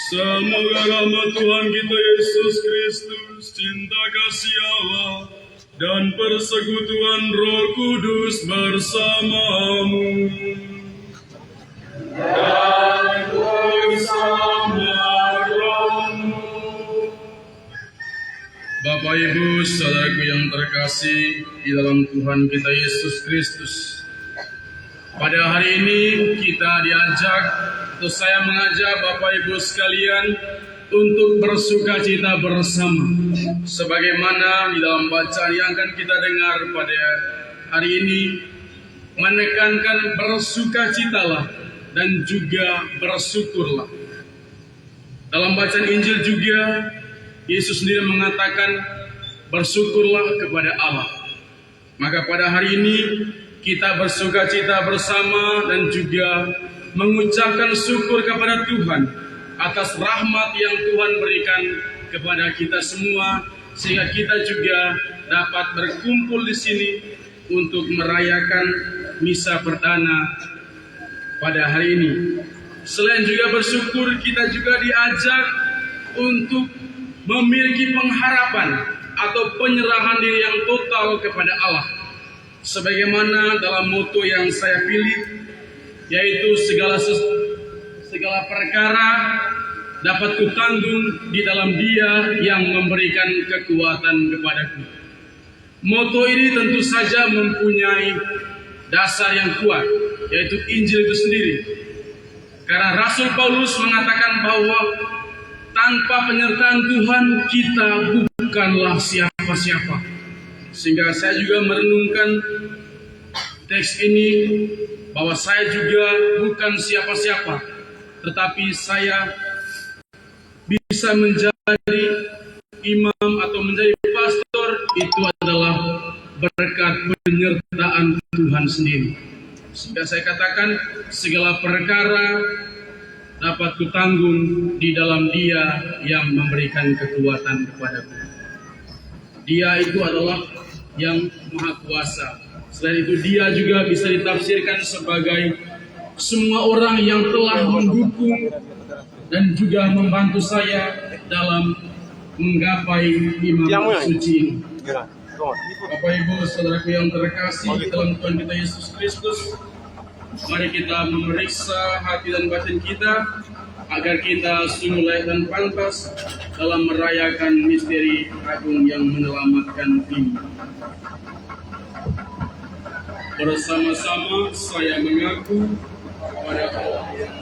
Semoga rahmat Tuhan kita Yesus Kristus, cinta kasih Allah, dan persekutuan Roh Kudus bersamamu. Dan bersama rohmu. Bapak Ibu, saudaraku yang terkasih di dalam Tuhan kita Yesus Kristus, pada hari ini kita diajak, atau saya mengajak Bapak Ibu sekalian untuk bersukacita bersama. Sebagaimana di dalam bacaan yang akan kita dengar pada hari ini, menekankan bersukacitalah dan juga bersyukurlah. Dalam bacaan Injil juga, Yesus sendiri mengatakan, bersyukurlah kepada Allah. Maka pada hari ini, kita bersukacita bersama dan juga mengucapkan syukur kepada Tuhan atas rahmat yang Tuhan berikan kepada kita semua, sehingga kita juga dapat berkumpul di sini untuk merayakan misa perdana pada hari ini. Selain juga bersyukur, kita juga diajak untuk memiliki pengharapan atau penyerahan diri yang total kepada Allah. Sebagaimana dalam moto yang saya pilih, yaitu segala perkara dapat kutanggung di dalam Dia yang memberikan kekuatan kepadaku. Moto ini tentu saja mempunyai dasar yang kuat, yaitu Injil itu sendiri. Karena Rasul Paulus mengatakan bahwa tanpa penyertaan Tuhan kita bukanlah siapa-siapa. Sehingga saya juga merenungkan teks ini, bahwa saya juga bukan siapa-siapa, tetapi saya bisa menjadi imam atau menjadi pastor, itu adalah berkat penyertaan Tuhan sendiri. Sehingga saya katakan segala perkara dapat kutanggung di dalam Dia yang memberikan kekuatan kepadaku. Dia itu adalah yang Maha Kuasa. Selain itu, Dia juga bisa ditafsirkan sebagai semua orang yang telah mendukung dan juga membantu saya dalam menggapai imam suci ini. Bapak Ibu, saudaraku yang terkasih di dalam Tuhan kita Yesus Kristus, mari kita memeriksa hati dan batin kita agar kita sungguh layak dan pantas dalam merayakan misteri agung yang menyelamatkan ini. Bersama-sama saya mengaku kepada Allah yang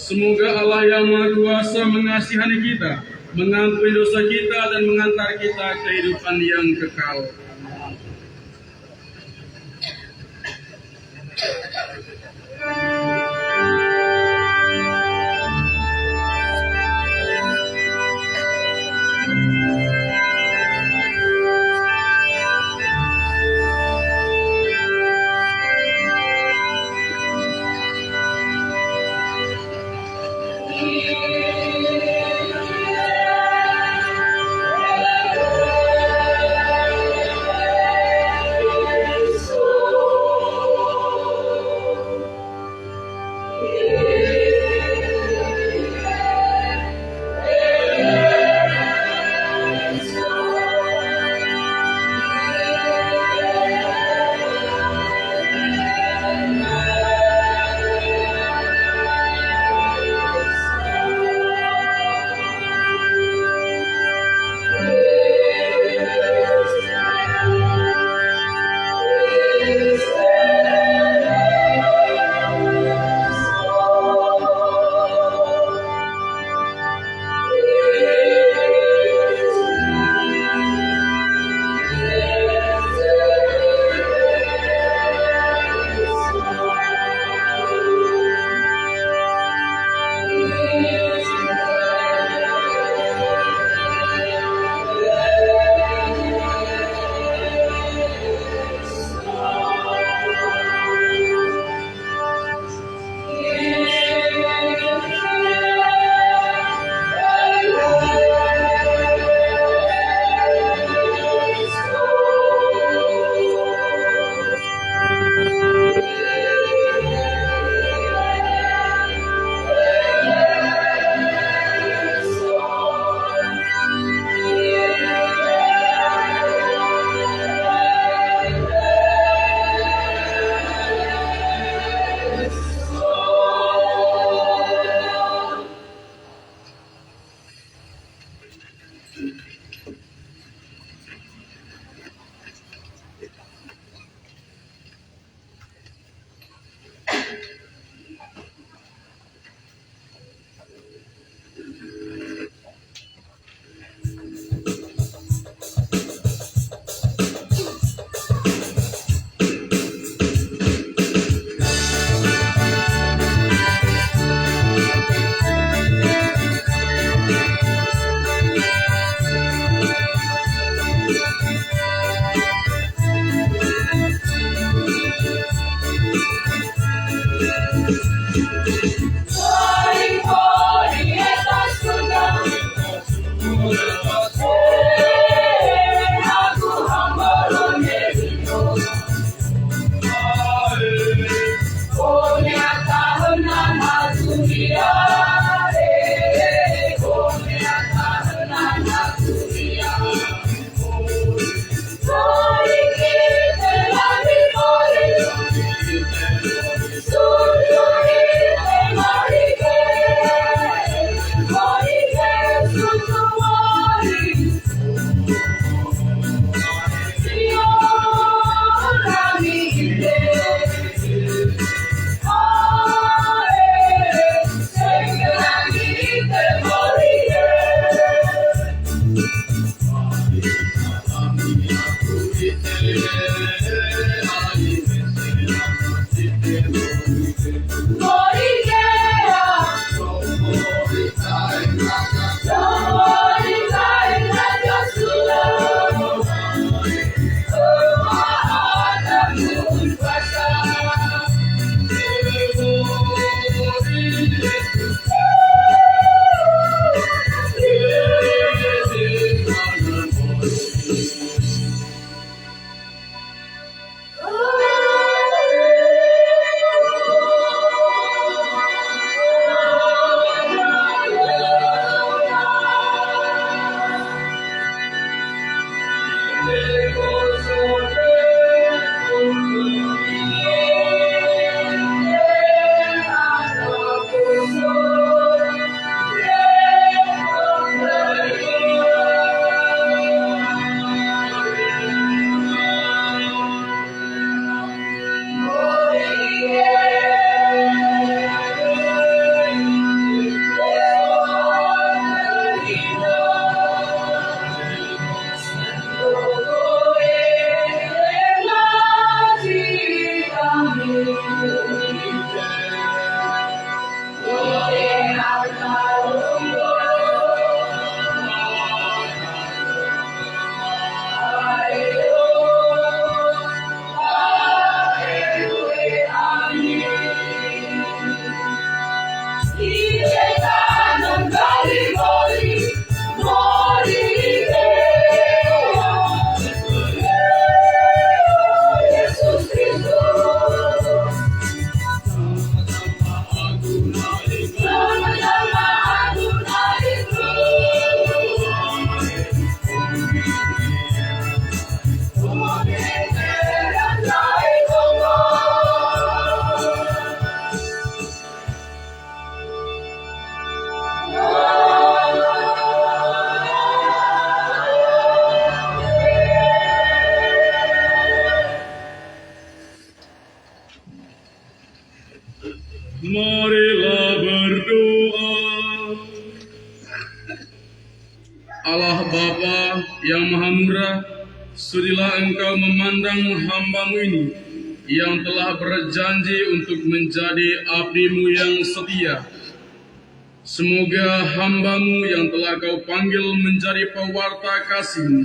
semoga Allah yang Maha Kuasa mengasihani kita, mengampuni dosa kita, dan mengantar kita ke kehidupan yang kekal. Marilah berdoa. Allah Bapa yang Maha Murah, sudilah Engkau memandang hamba-Mu ini yang telah berjanji untuk menjadi abdi-Mu yang setia. Semoga hamba-Mu yang telah Kau panggil menjadi pewarta kasih-Mu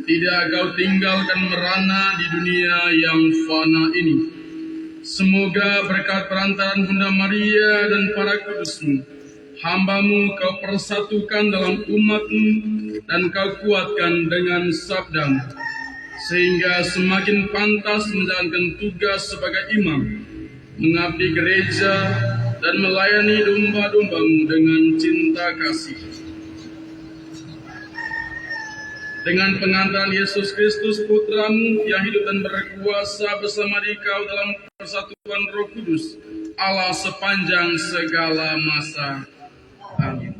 tidak Kau tinggalkan merana di dunia yang fana ini. Semoga berkat perantaraan Bunda Maria dan para kudus-Mu, hamba-Mu Kau persatukan dalam umat-Mu dan Kau kuatkan dengan sabda-Mu, sehingga semakin pantas menjalankan tugas sebagai imam, mengabdi gereja dan melayani domba-domba-Mu dengan cinta kasih. Dengan pengantaran Yesus Kristus Putra-Mu yang hidup dan berkuasa bersama Dikau dalam persatuan Roh Kudus, Allah sepanjang segala masa. Amin.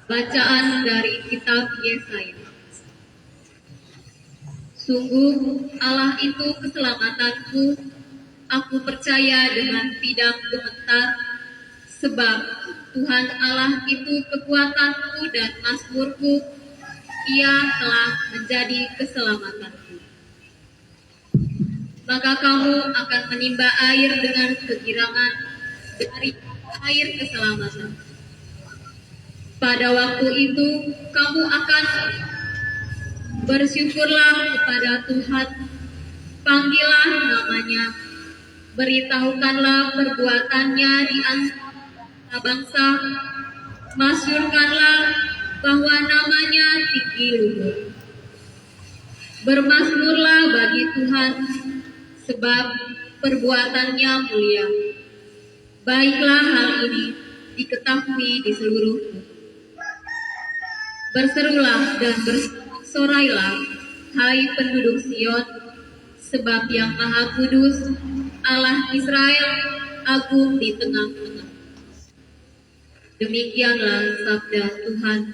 Bacaan dari kitab Yesaya. Sungguh Allah itu keselamatanku, aku percaya dengan tidak gemetar, sebab Tuhan Allah itu kekuatanku dan mazmurku, Ia telah menjadi keselamatanku. Maka kamu akan menimba air dengan kegirangan dari air keselamatan. Pada waktu itu kamu akan bersyukurlah kepada Tuhan, panggillah namanya, beritahukanlah perbuatannya di antara bangsa, masyurkanlah bahwa namanya tinggi luhur. Bermazmurlah bagi Tuhan, sebab perbuatannya mulia. Baiklah hal ini diketahui di seluruh bumi. Berserulah dan bersorailah, hai penduduk Sion, sebab yang Maha Kudus, Allah Israel, agung di tengah-tengah. Demikianlah sabda Tuhan.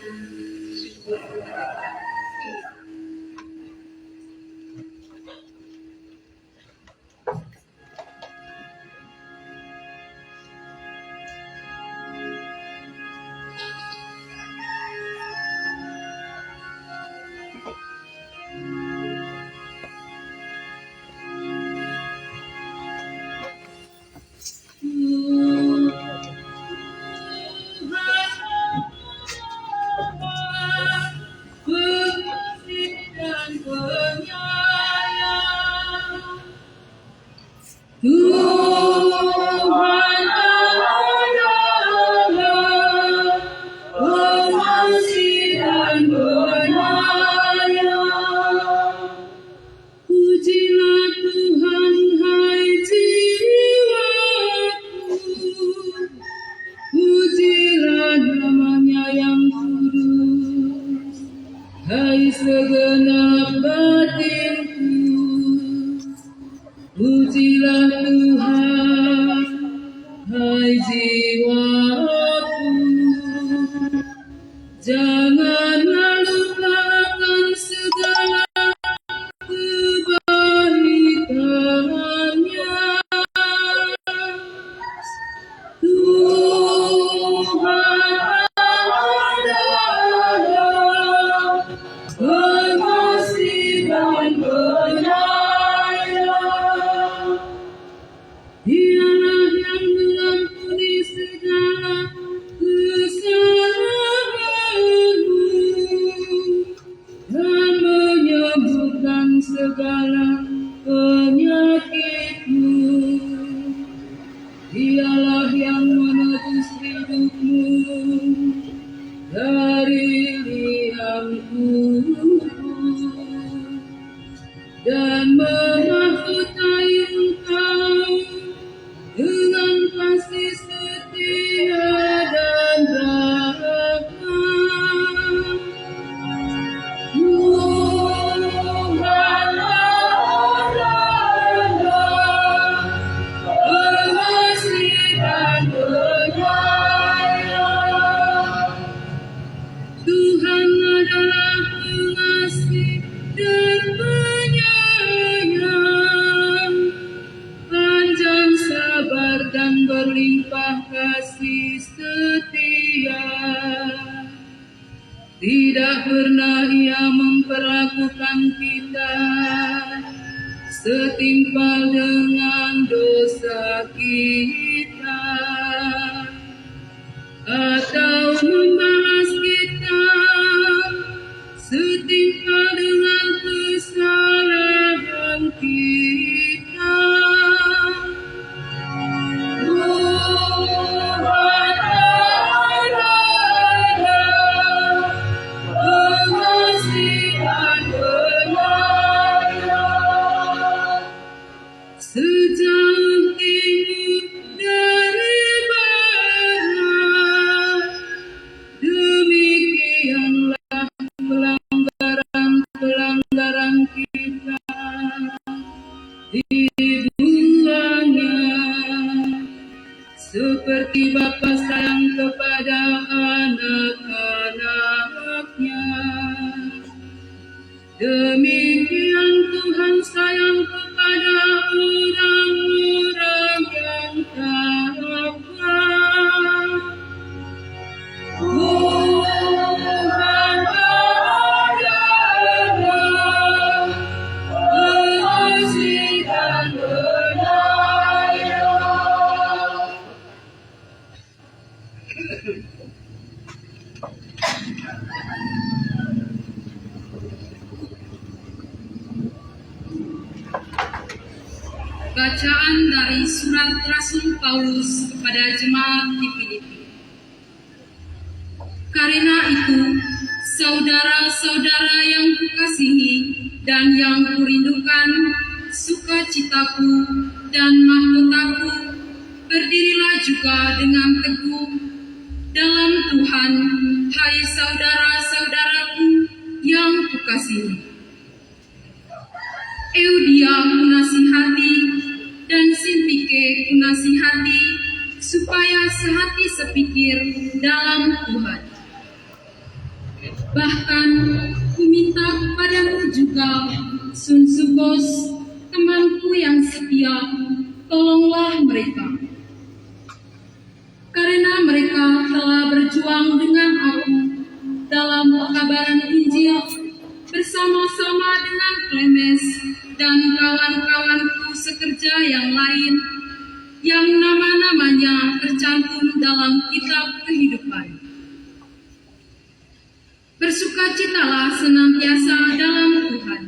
Pujilah Tuhan, hai jiwaku, janganlah lupakan segala kebaikannya. Tuhan adalah pengasih dan penyayang. Dialah yang mengampuni segala kesalahanmu dan menyembuhkan segala penyakitmu. Dialah yang menebus hidupmu dari liang kubur dan memahkotai engkau dengan kasih setia dan rahmat. Tuhan adalah pengasih dan penyayang. Tuhan adalah pengasih dan penyayang, panjang sabar dan berlimpah kasih setia. Tidak pernah Ia memperlakukan kita setimpal dengan dosa kita, atau membalas kita setimpal dengan kesalahan kita. Tuhan adalah pengasih dan penyayang, sejauh timur dari barat, demikianlah pelanggaran kita dibuangnya. Seperti Bapa sayang kepada anak-anaknya, Bacaan dari surat Rasul Paulus kepada jemaat di Filipi. Karena itu, saudara-saudara yang kukasihi dan yang kurindukan, sukacitaku dan mahkotaku, berdirilah juga dengan teguh dalam Tuhan, hai saudara-saudaraku yang kukasihi. Eudia kunasihati dan Sintike kunasihati, supaya sehati sepikir dalam Tuhan. Bahkan kuminta kepadamu juga, Sunsubos, temanku yang setia, tolonglah mereka. Karena mereka telah berjuang dengan aku dalam pekabaran Injil bersama-sama dengan Klemes dan kawan-kawanku sekerja yang lain yang nama-namanya tercantum dalam kitab kehidupan. Bersukacitalah senantiasa dalam Tuhan.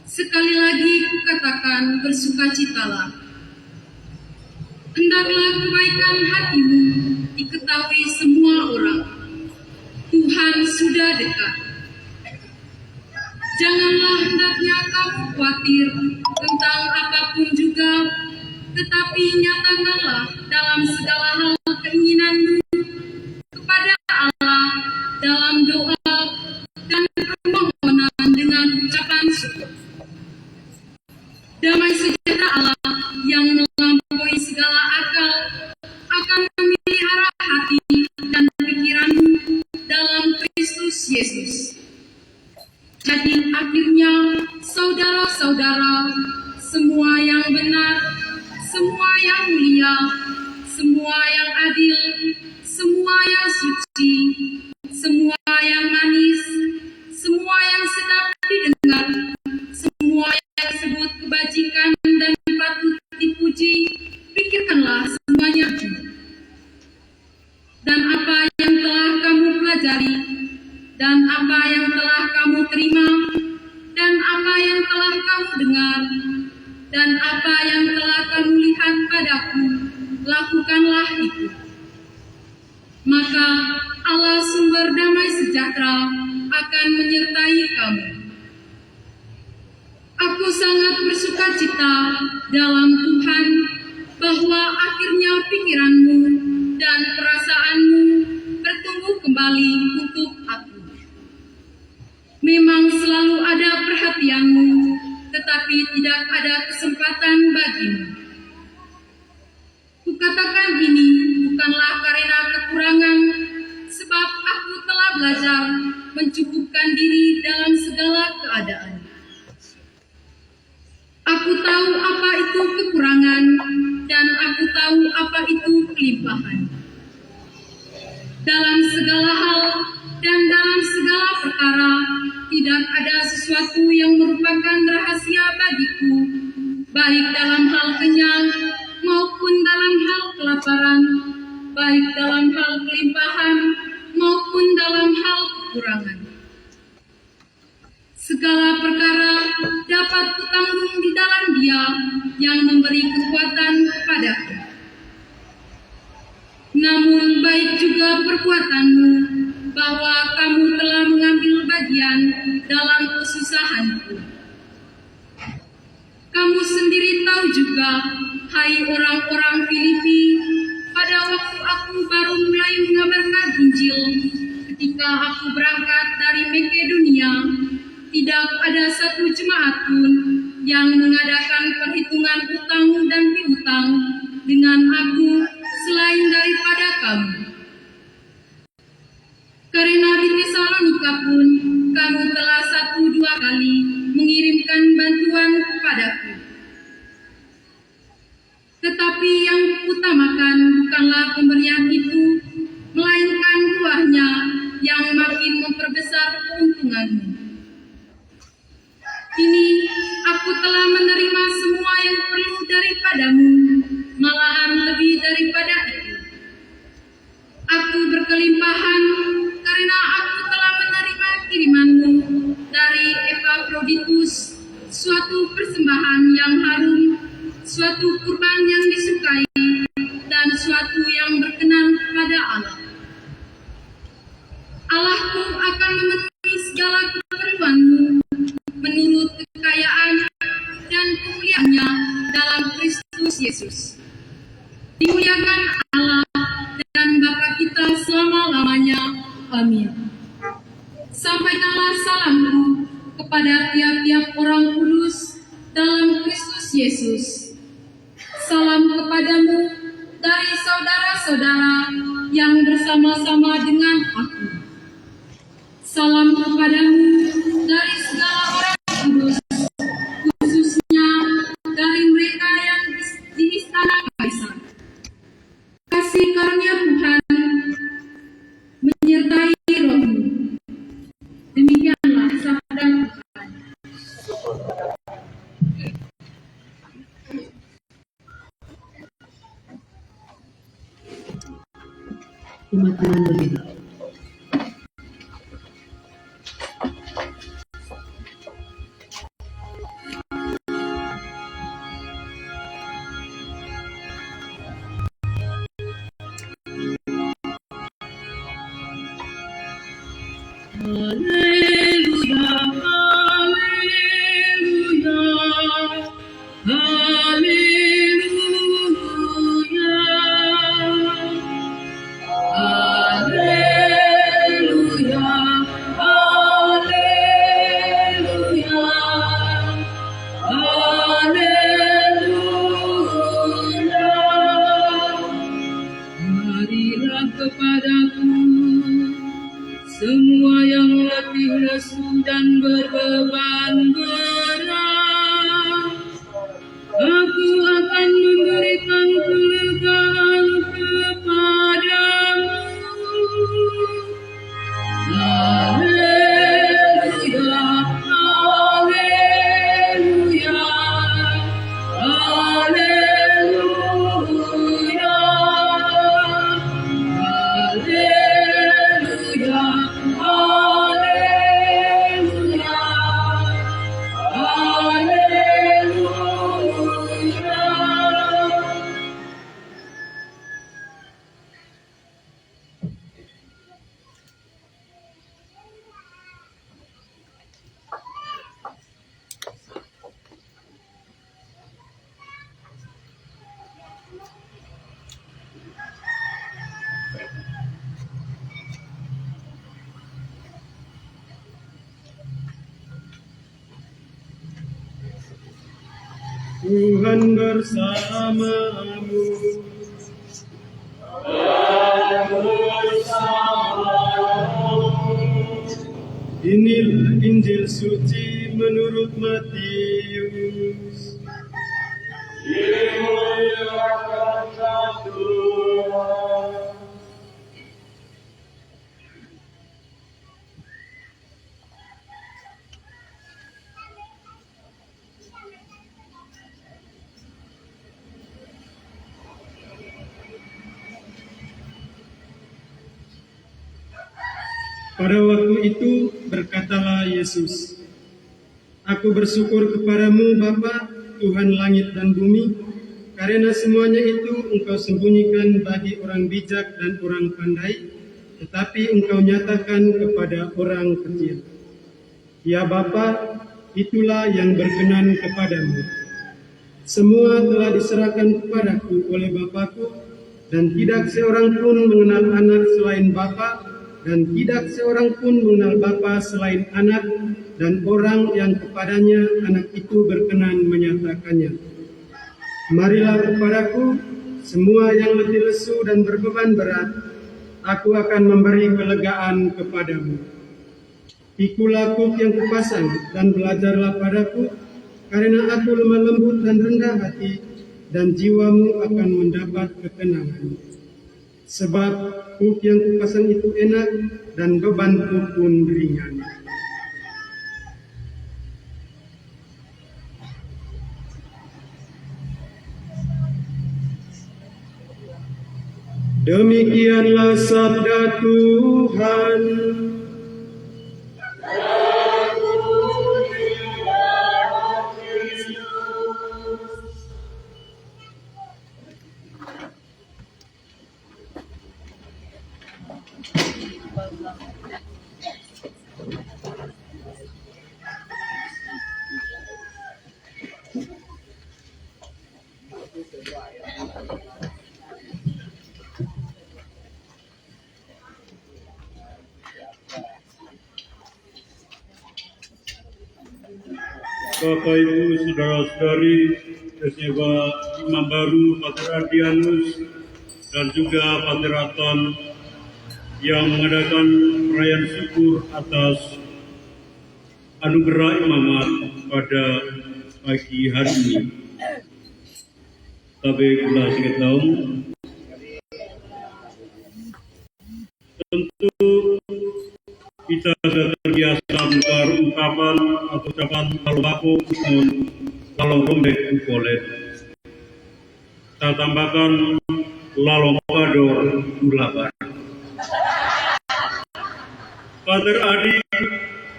Sekali lagi kukatakan, bersukacitalah. Hendaklah kebaikan hatimu diketahui semua orang. Tuhan sudah dekat. Janganlah hendaknya kamu khawatir tentang apapun juga, tetapi nyatakanlah dalam segala hal keinginanmu kepada Allah dalam doa dan permohonan dengan ucapan syukur. Damai sejahtera Allah yang melampaui segala akal akan memelihara hati dan pikiranmu dalam Kristus Yesus. Jadi akhirnya, saudara-saudara, semua yang benar, semua yang mulia, semua yang adil, semua yang suci, semua yang manis, semua yang sedap didengar, semua yang disebut kebajikan dan patut dipuji, pikirkanlah semuanya itu. Dan apa yang telah kamu pelajari, dan apa yang telah kamu terima, dan apa yang telah kamu dengar, dan apa yang telah kamu lihat padaku, lakukanlah itu. Maka Allah sumber damai sejahtera akan menyertai kamu. Aku sangat bersukacita dalam Tuhan bahwa akhirnya pikiranmu dan perasaanmu bertumbuh kembali untuk aku. Memang selalu ada perhatianmu, tetapi tidak ada kesempatan bagimu. Kukatakan ini bukanlah karena kekurangan, sebab aku telah belajar mencukupkan diri dalam segala keadaan. Aku tahu apa itu kekurangan, dan aku tahu apa itu kelimpahan. Dalam segala hal dan dalam segala perkara, tidak ada sesuatu yang merupakan rahasia bagiku, baik dalam hal kenyang maupun dalam hal kelaparan, baik dalam hal kelimpahan maupun dalam hal kekurangan. Segala perkara dapat kutanggung di dalam Dia yang memberi kekuatan kepadaku. Namun baik juga perbuatanmu, bahwa kamu telah mengambil bagian dalam kesusahanku. Kamu sendiri tahu juga, hai orang-orang Filipi, pada waktu aku baru mulai mengabarkan Injil, ketika aku berangkat dari Makedonia, tidak ada satu jemaat pun yang mengadakan perhitungan utang dan piutang dengan aku selain daripada kamu. Karena di Tesalonika pun kamu telah 1-2 kali mengirimkan bantuan kepadaku. Tetapi yang utamakan bukanlah pemberian itu, melainkan buahnya yang makin memperbesar keuntunganmu. Kini aku telah menerima semua yang perlu daripadamu, malahan lebih daripada itu. Aku berkelimpahan karena aku telah menerima kirimanmu dari Epafroditus, suatu persembahan yang harum, suatu kurban yang disukai, dan suatu yang berkenan kepada Allah. Allahmu akan memenuhi segala keperluanmu menurut kekayaan dan kemuliaannya dalam Kristus Yesus. Dimuliakan Allah dan Bapa kita selama-lamanya. Amin. Sampaikanlah salamku kepada tiap-tiap orang kudus dalam Kristus Yesus. Salam kepadamu dari saudara-saudara yang bersama-sama dengan aku. Salam kepadamu dari segala orang kudus, khususnya dari mereka yang di istana Kaisar. Kasih karunia Tuhan menyertai rohmu. Demikianlah sabda Tuhan. Umat Tuhan berdoa. Haleluya, haleluya, haleluya, haleluya, haleluya, haleluya. Marilah kepadaku semua yang letih lesu dan berbeban berat, aku akan memberikan kelegaan kepadamu. Haleluya, haleluya, haleluya, haleluya. Tuhan bersamamu. Inilah Injil suci menurut Matius. Pada waktu itu berkatalah Yesus, Aku bersyukur kepadamu Bapa, Tuhan langit dan bumi, karena semuanya itu Engkau sembunyikan bagi orang bijak dan orang pandai, tetapi Engkau nyatakan kepada orang kecil. Ya Bapa, itulah yang berkenan kepadamu. Semua telah diserahkan kepadaku oleh Bapakku, dan tidak seorang pun mengenal anak selain Bapa, dan tidak seorang pun mengenal Bapa selain anak, dan orang yang kepadanya anak itu berkenan menyatakannya. Marilah kepadaku, semua yang letih lesu dan berbeban berat, aku akan memberi kelegaan kepadamu. Pikulah kuk yang kupasang, dan belajarlah padaku, karena aku lemah lembut dan rendah hati, dan jiwamu akan mendapat ketenangan. Sebab kuk yang kupasang itu enak, dan bebanku pun ringan. Demikianlah sabda Tuhan. Bapak Ibu saudara-saudari, Keseba Imam Baru Pater Adrianus dan juga Pater Aton yang mengadakan perayaan syukur atas anugerah imamat pada pagi hari ini. Tapi kula sing tahu tentu kita sudah terbiasa mendengar ungkapan atau ucapan kalau baku kalau rombek boleh. Saya tambahkan lalong kador ulakan. Pater Adi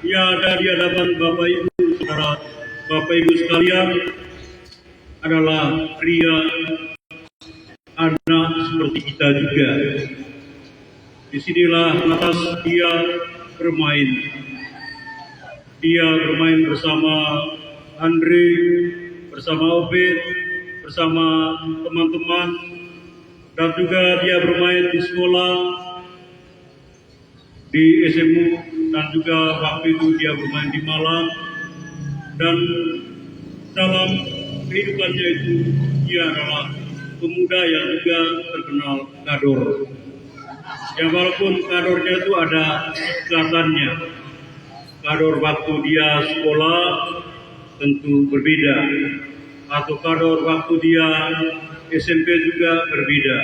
yang ada di hadapan Bapak Ibu, saudara Bapak Ibu sekalian adalah pria anak seperti kita juga. Disinilah atas dia bermain. Dia bermain bersama Andre, bersama Obed, bersama teman-teman, dan juga dia bermain di sekolah, di SMU, dan juga waktu itu dia bermain di Malang. Dan dalam kehidupannya itu dia adalah pemuda yang juga terkenal kador. Ya walaupun kadornya itu ada ikatannya. Kador waktu dia sekolah tentu berbeda, atau kador waktu dia SMP juga berbeda,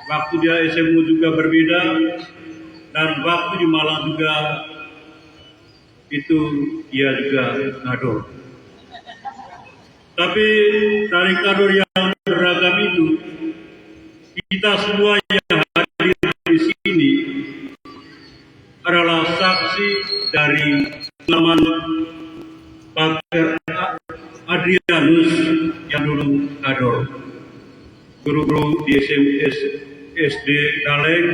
waktu dia SMU juga berbeda, dan waktu di Malang juga itu dia juga kador. Tapi dari kador yang beragam itu, kita semua yang hadir di sini adalah saksi dari pengalaman Pater Adrianus yang dulu kador, guru-guru di SD Daleng,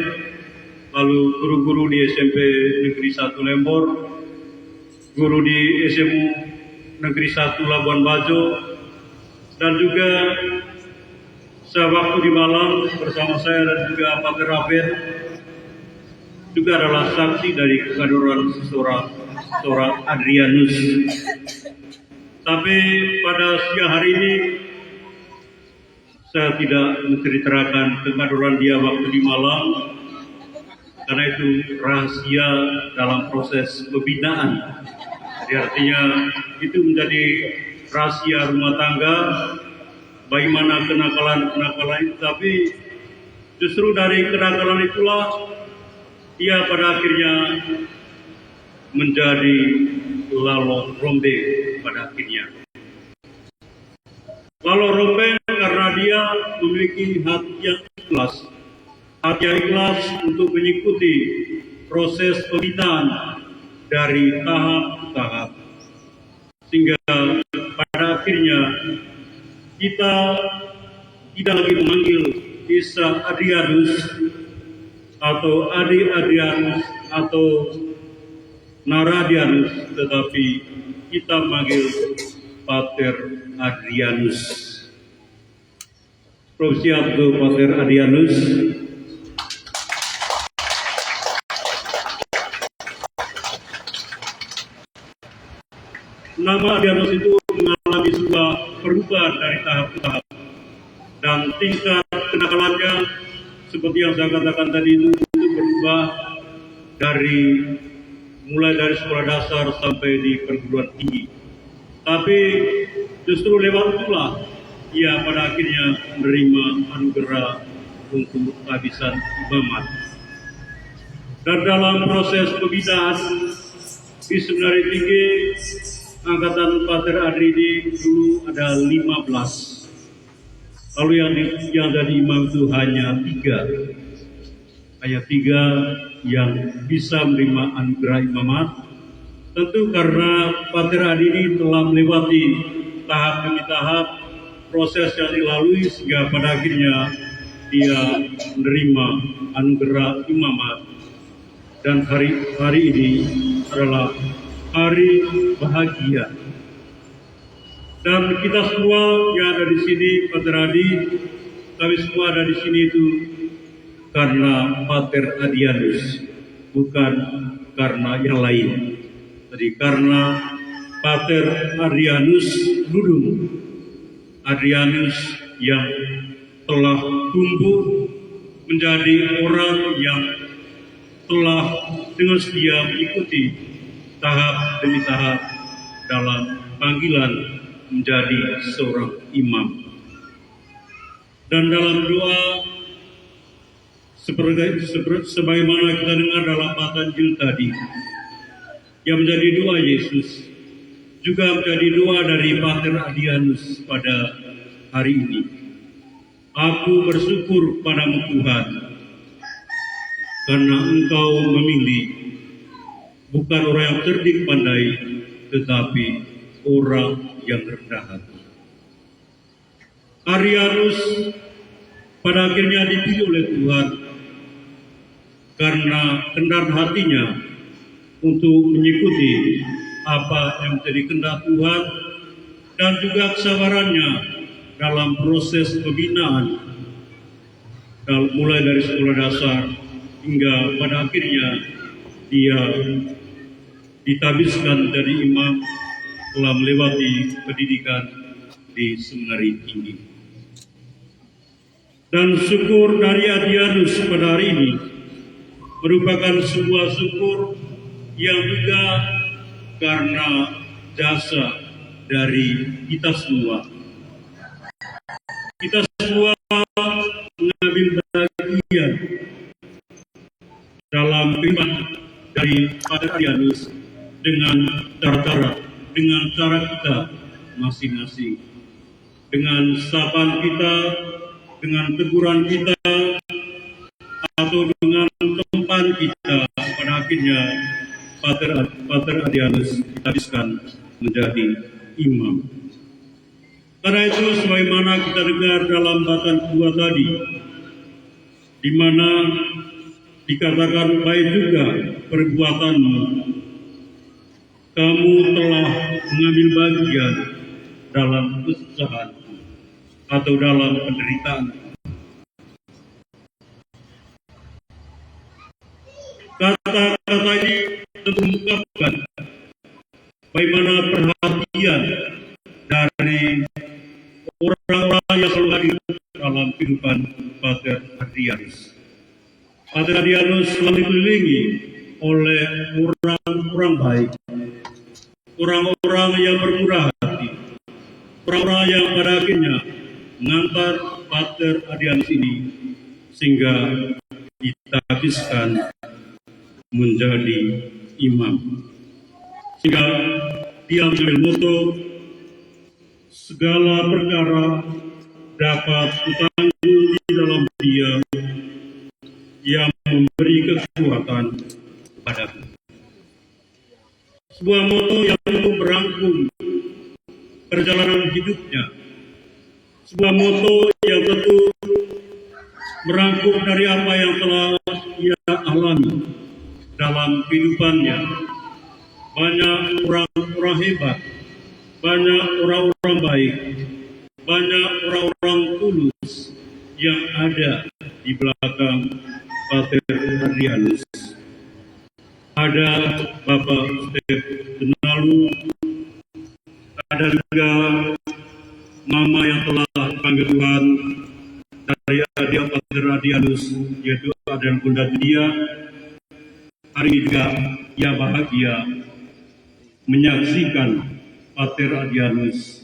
lalu guru-guru di SMP Negeri 1 Lembor, guru di SMU Negeri 1 Labuan Bajo, dan juga sewaktu di Malang bersama saya dan juga Pater Rafael juga adalah saksi dari kekadoran seorang Adrianus. Tapi pada siang hari ini saya tidak menceritakan kekadoran dia waktu di Malang, karena itu rahasia dalam proses pembinaan. Jadi artinya itu menjadi rahasia rumah tangga, bagaimana kenakalan itu. Tapi justru dari kenakalan itulah ia pada akhirnya menjadi lalong rombe pada akhirnya. Lalong rombe karena dia memiliki hati yang ikhlas, hati yang ikhlas untuk mengikuti proses pembinaan dari tahap-tahap, sehingga pada akhirnya kita tidak lagi memanggil Isa Adrianus atau Adi Adrianus atau Naradianus, tetapi kita manggil Pater Adrianus. Profesi Abdo Pater Adrianus. Nama Adrianus itu mengalami sebuah perubahan dari tahap ke tahap, dan tingkat kenakalannya seperti yang saya katakan tadi itu berubah mulai dari sekolah dasar sampai di perguruan tinggi. Tapi justru lewat itulah ia pada akhirnya menerima anugerah untuk kehabisan imamat. Dan dalam proses pembinaan di Seminari Tinggi angkatan Pater Adri ini dulu ada 15. Lalu yang jadi imam itu hanya 3. Hanya 3 yang bisa menerima anugerah imamat. Tentu karena Pater Adi ini telah melewati tahap demi tahap proses yang dilalui, sehingga pada akhirnya dia menerima anugerah imamat dan hari ini adalah hari bahagia. Dan kita semua yang ada di sini, Pater Adi, kami semua ada di sini itu karena Pater Adrianus, bukan karena yang lain. Jadi karena Pater Adrianus Ludung, Adrianus yang telah tumbuh menjadi orang yang telah dengan setia mengikuti tahap demi tahap dalam panggilan menjadi seorang imam. Dan dalam doa sebagaimana kita dengar dalam Patanjil tadi, yang menjadi doa Yesus juga menjadi doa dari Pater Adrianus pada hari ini. Aku bersyukur padamu Tuhan, karena Engkau memilih bukan orang yang cerdik pandai, tetapi orang yang rendah hati. Adrianus pada akhirnya dipilih oleh Tuhan karena kerendahan hatinya untuk mengikuti apa yang menjadi kehendak Tuhan dan juga kesabarannya dalam proses pembinaan, mulai dari sekolah dasar hingga pada akhirnya dia ditabiskan dari imam telah melewati pendidikan di seminari tinggi. Dan syukur dari Adrianus pada hari ini merupakan sebuah syukur yang juga karena jasa dari kita semua. Kita semua mengambil bagian dalam kehidupan dari Pater Adrianus dengan cara kita masing-masing, dengan sapaan kita, dengan teguran kita, atau dengan tempat kita. Pada akhirnya Pater Adrianus ditabiskan menjadi imam. Karena itu sebagaimana kita dengar dalam bacaan kedua tadi, di mana dikatakan baik juga perbuatanmu, kamu telah mengambil bagian dalam kesusahan atau dalam penderitaan. Kata-kata ini tentu mengungkapkan bagaimana perhatian dari orang-orang yang selalu hadir dalam kehidupan Pater Adrianus. Pater Adrianus selalu dikelilingi oleh orang-orang baik, orang-orang yang bermurah hati, orang-orang yang pada akhirnya mengantar Pater Adrianus ini sehingga ditabiskan menjadi imam. Sehingga dia mengambil moto, segala perkara dapat kutanggung di dalam Dia yang memberi kekuatan kepadaku. Sebuah moto yang tentu merangkum perjalanan hidupnya. Sebuah moto yang tentu merangkum dari apa yang telah ia alami dalam kehidupannya. Banyak orang-orang hebat, banyak orang-orang baik, banyak orang-orang tulus yang ada di belakang Pater Adrianus. Ada Bapak Stef Benalu, ada juga Mama yang telah dipanggil Tuhan dari adik Pater Adrianus, yaitu Adrian Bunda Judia. Hari ini juga ia bahagia menyaksikan Pater Adrianus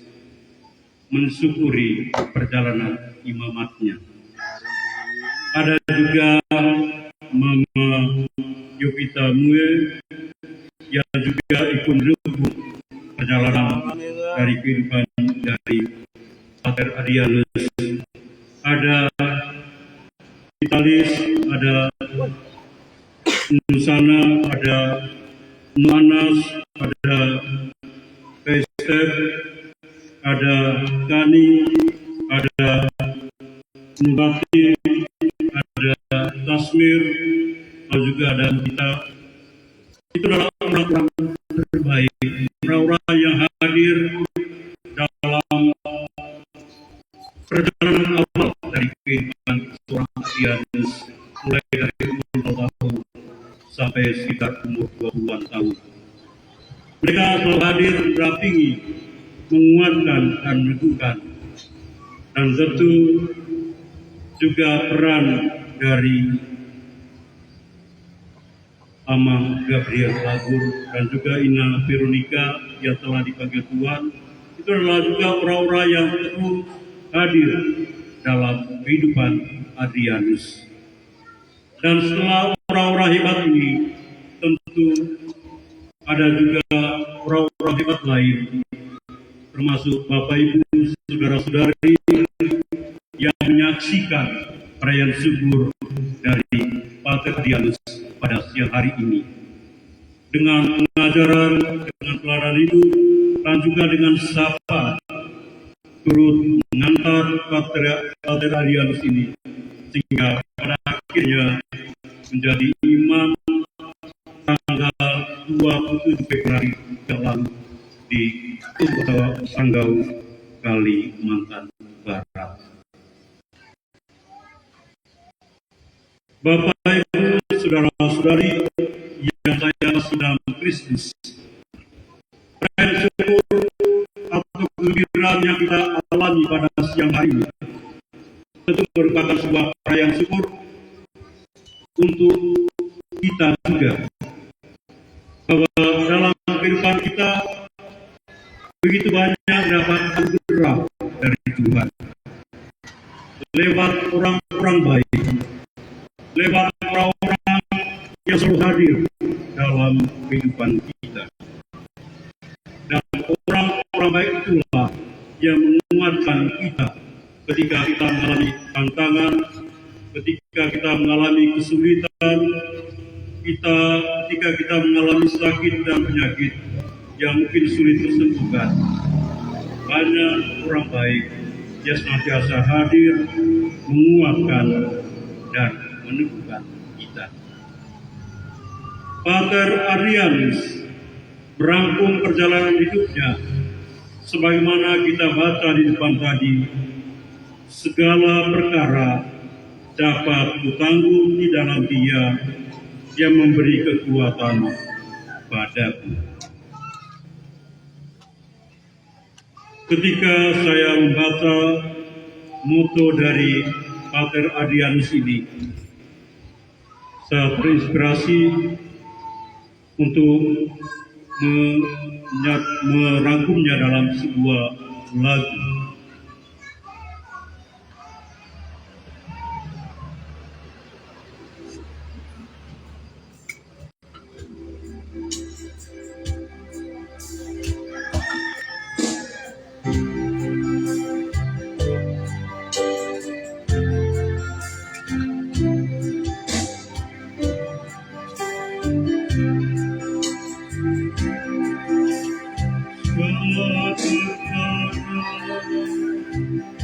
mensyukuri perjalanan imamatnya. Ada juga Mama Yopita Mue yang juga ikut mendukung perjalanan dari kehidupan dari Pater Adrianus. Ada Vitalis, ada Nusana, ada Nuanas, ada Esther, ada Kani, ada Nubati, ada Tasmir, juga dan kita itu adalah orang-orang terbaik, orang-orang yang hadir dalam perjalanan awal dari kehidupan seorang Adrianus, mulai dari umur 0 tahun sampai sekitar umur 20-an tahun. Mereka selalu hadir mendampingi, menguatkan dan meneguhkan, dan tentu juga peran dari Amang Gabriel Lagur dan juga Ina Veronica yang telah dipanggil Tuhan. Itu adalah juga orang-orang yang terus hadir dalam kehidupan Adrianus. Dan setelah orang-orang hebat ini, tentu ada juga orang-orang hebat lain, termasuk Bapak Ibu, saudara-saudari yang menyaksikan perayaan subur dari Pater Adrianus pada siang hari ini. Dengan pengajaran, dengan teladan hidup, dan juga dengan sapa turut mengantar Pater Adrianus ini, sehingga pada akhirnya menjadi imam tanggal 27 Februari yang lalu di Kota Sanggau, Kalimantan Barat. Bapak, Ibu, saudara-saudari yang saya kasih dalam Kristus, perayaan syukur atau kegembiraan yang kita alami pada siang hari ini tentu merupakan sebuah perayaan syukur untuk kita juga, bahwa dalam kehidupan kita begitu banyak dapat anugerah dari Tuhan lewat orang-orang baik, lewat orang-orang yang selalu hadir dalam kehidupan kita. Dan orang-orang baik itulah yang menguatkan kita ketika kita mengalami tantangan, ketika kita mengalami kesulitan, ketika kita mengalami sakit dan penyakit yang mungkin sulit tersembuhkan. Banyak orang baik yang senantiasa hadir, menguatkan dan meneguhkan kita. Pater Adrianus merangkum perjalanan hidupnya sebagaimana kita baca di depan tadi. Segala perkara dapat kutanggung di dalam Dia yang memberi kekuatan padaku. Ketika saya membaca moto dari Pater Adrianus ini, saya terinspirasi untuk merangkumnya dalam sebuah lagu.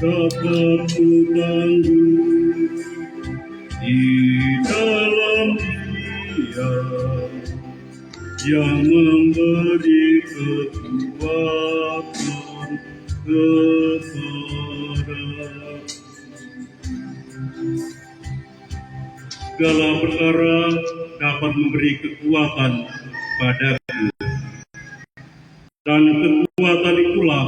Dapat kutanggung di dalam Dia yang memberi kekuatan kepada. Segala perkara dapat memberi kekuatan padaku, dan kekuatan itulah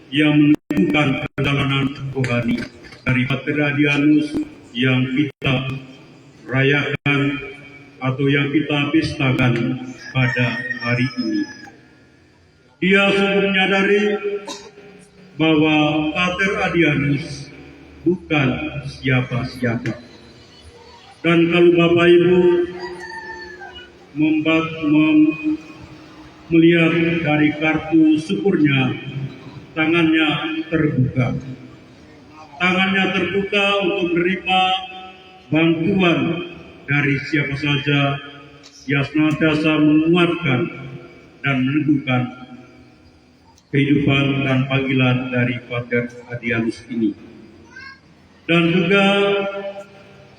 yang menentukan perjalanan rohani dari Pater Adrianus yang kita rayakan atau yang kita pestakan pada hari ini. Dia sungguh menyadari bahwa Pater Adrianus bukan siapa-siapa. Dan kalau Bapak Ibu melihat dari kartu syukurnya, tangannya terbuka. Tangannya terbuka untuk menerima bantuan dari siapa saja yang senantiasa menguatkan dan meneguhkan kehidupan dan panggilan dari Pater Adrianus ini. Dan juga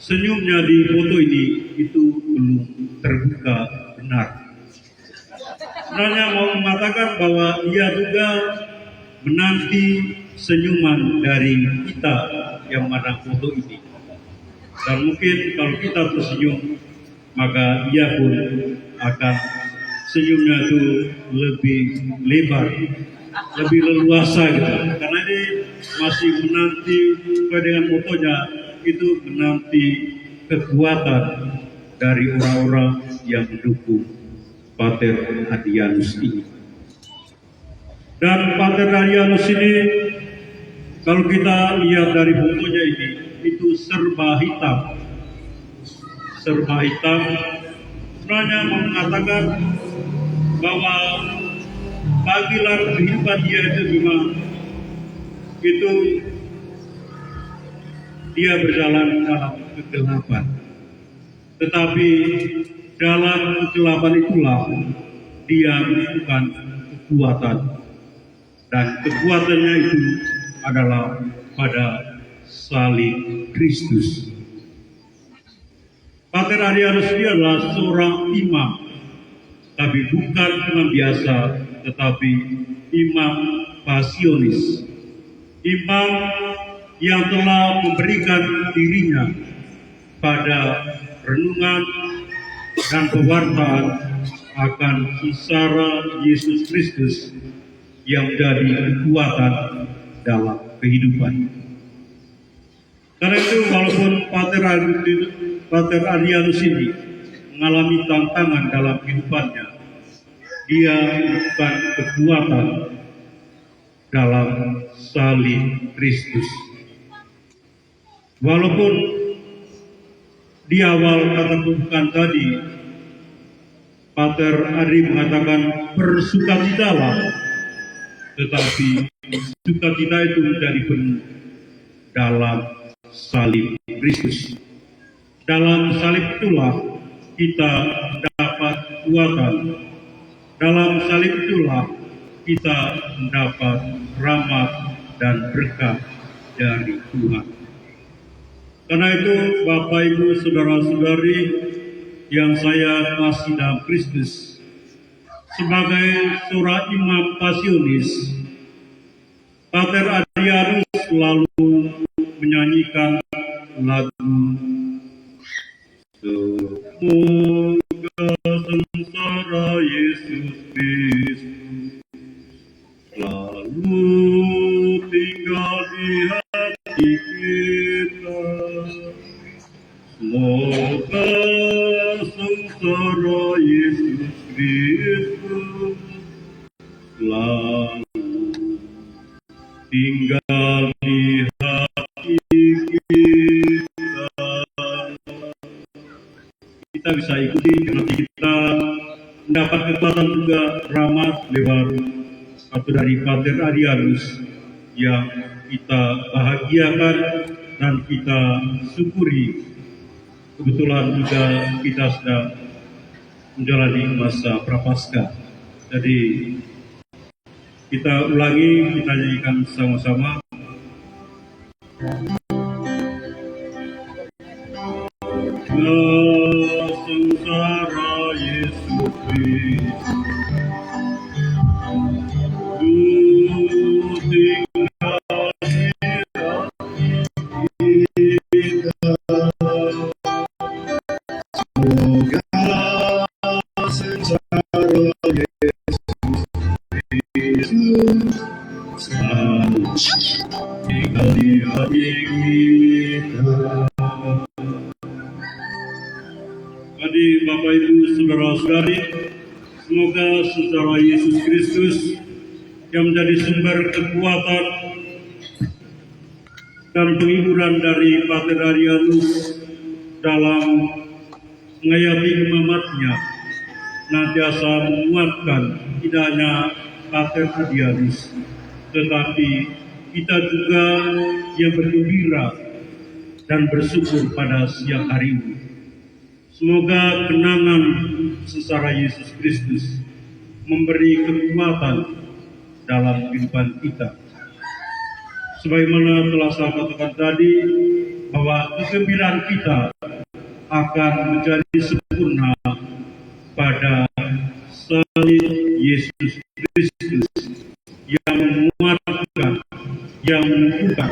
senyumnya di foto ini itu belum terbuka benar. Sebenarnya mau mengatakan bahwa ia juga menanti senyuman dari kita yang mana foto ini. Dan mungkin kalau kita tersenyum, maka ia pun akan senyumnya itu lebih lebar, lebih leluasa gitu. Karena ini masih menanti sesuai dengan fotonya, itu menanti kekuatan dari orang-orang yang mendukung Pater Adrianus ini. Dan Pater Adrianus ini, kalau kita lihat dari fotonya ini, itu serba hitam. Serba hitam sebenarnya mengatakan bahwa panggilan kehidupan dia itu memang itu dia berjalan dalam kegelapan. Tetapi dalam kegelapan itulah dia menemukan kekuatan. Dan kekuatannya itu adalah pada salib Kristus. Pater Adrianus ini adalah seorang imam, tapi bukan imam biasa, tetapi imam pasionis. Imam yang telah memberikan dirinya pada renungan dan pewartaan akan sengsara Yesus Kristus yang menjadi kekuatan dalam kehidupan. Karena itu walaupun Pater Adrianus ini mengalami tantangan dalam kehidupannya, dia menemukan kekuatan dalam salib Kristus. Walaupun di awal kata pembukaan tadi, Pater Adri mengatakan bersukacitalah, tetapi sukacita itu menjadi penuh dalam salib Kristus. Dalam salib itulah kita dapat kekuatan. Dalam salib itulah kita mendapat rahmat dan berkat dari Tuhan. Karena itu Bapak Ibu Saudara-saudari yang saya kasih dalam Kristus, sebagai seorang imam pasionis, Pater Adrianus selalu menyanyikan lagu Semoga sengsara Yesus Kristus selalu tinggal di hati kita. Semoga sengsara Yesus Kristus selalu tinggal di hati kita. Kita bisa ikuti karena kita mendapat kekuatan juga rahmat lewat atau dari Pater Adrianus yang kita bahagiakan dan kita syukuri. Kebetulan juga kita sedang menjalani masa Prapaskah. Jadi kita ulangi, kita nyanyikan sama-sama. Sengsara Yesus Kristus, tinggal di kita. Semoga sengsara Yesus Kristus selalu tinggal di hati kita. Jadi Bapak Ibu Saudara-saudari, semoga saudara Yesus Kristus yang menjadi sumber kekuatan dan penghiburan dari Pater Adrianus dalam menghayati imamatnya, senantiasa menguatkan tidak hanya Pater Adrianus, tetapi kita juga yang bergembira dan bersyukur pada siang hari ini. Semoga kenangan sengsara Yesus Kristus memberi kekuatan dalam kehidupan kita. sebagaimana telah saya katakan tadi, bahwa kegembiraan kita akan menjadi sempurna pada salib Yesus Kristus yang menguatkan, yang menumbuhkan,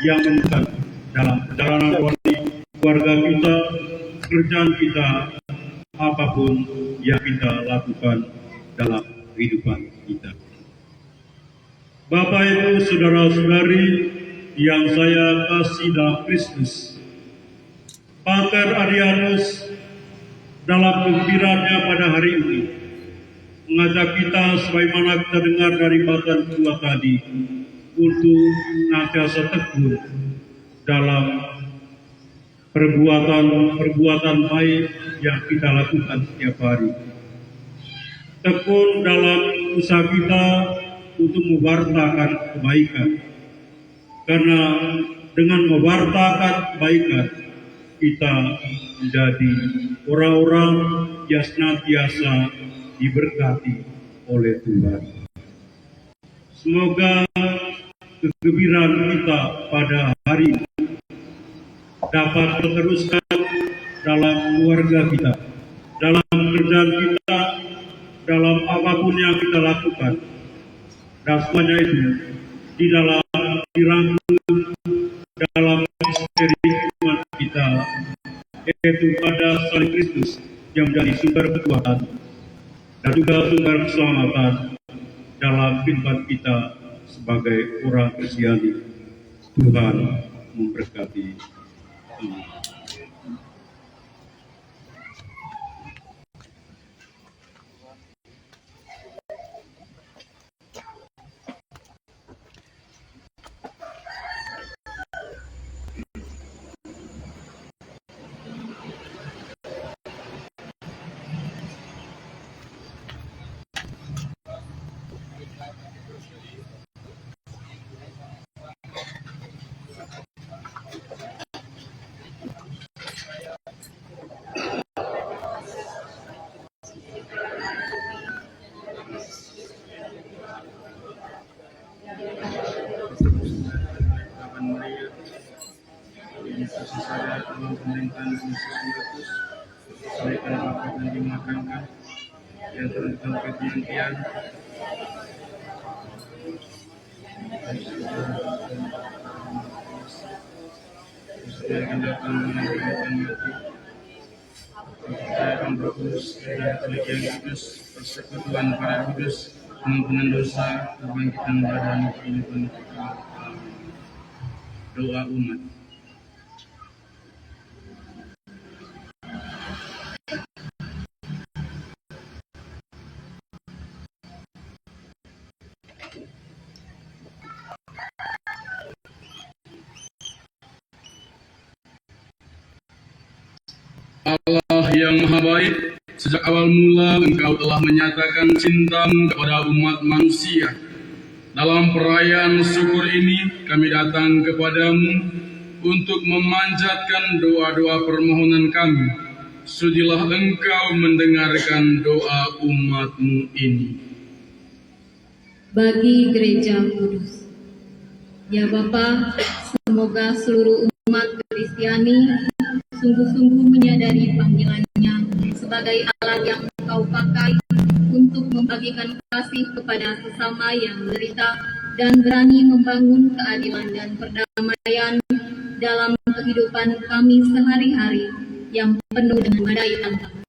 yang meningkat dalam perjalanan rohani keluarga kita, pekerjaan kita, apapun yang kita lakukan dalam kehidupan kita. Bapak, Ibu, saudara-saudari yang saya kasih dalam Kristus, Pater Arianus dalam pembiraannya pada hari ini mengajak kita sebagaimana kita dengar dari bacaan kedua tadi untuk senantiasa tekun dalam perbuatan baik yang kita lakukan setiap hari. Tekun dalam usaha kita untuk mewartakan kebaikan. Karena dengan mewartakan kebaikan, kita menjadi orang-orang yang senantiasa diberkati oleh Tuhan. Semoga kegembiraan kita pada hari ini dapat diteruskan dalam keluarga kita, dalam pekerjaan kita, dalam apapun yang kita lakukan. Dan semuanya itu di dalam dirangkum dalam misteri iman kita, yaitu pada salib Kristus yang menjadi sumber kekuatan dan juga sumber keselamatan dalam kehidupan kita sebagai orang Kristiani. Tuhan memberkati. Amin. Pemerintahan Yesus Kristus, sampaikan Bapa dan dimakankan, yang tentang ketinggian, supaya kita akan menangkan mati, supaya akan berkudus dan kelegian kudus, persekutuan para kudus, pengampunan dosa, kebangkitan badan, kehidupan kita. Doa umat. Allah yang Maha Baik, sejak awal mula Engkau telah menyatakan cinta-Mu kepada umat manusia. Dalam perayaan syukur ini, kami datang kepadamu untuk memanjatkan doa-doa permohonan kami. Sudilah Engkau mendengarkan doa umat-Mu ini. Bagi Gereja Kudus. Ya Bapa, semoga seluruh umat Kristiani sungguh-sungguh menyadari panggilannya sebagai alat yang Engkau pakai untuk membagikan kasih kepada sesama yang menderita dan berani membangun keadilan dan perdamaian dalam kehidupan kami sehari-hari yang penuh dengan badai tantangan.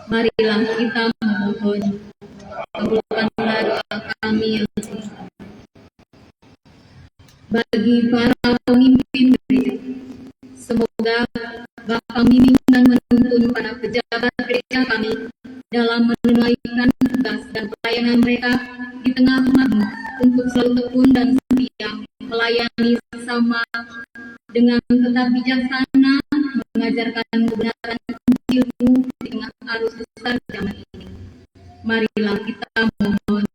Marilah kita memohon, kabulkanlah doa kami yang susah. Bagi para pemimpin gereja, semoga Bapa membimbing dan menuntun para pejabat gereja kami dalam menunaikan tugas dan pelayanan mereka di tengah umat-Mu untuk selalu tekun dan setia melayani sesama dengan tetap bijaksana, mengajarkan kebenaran Injil-Mu di tengah arus besar zaman ini. Marilah kita mohon.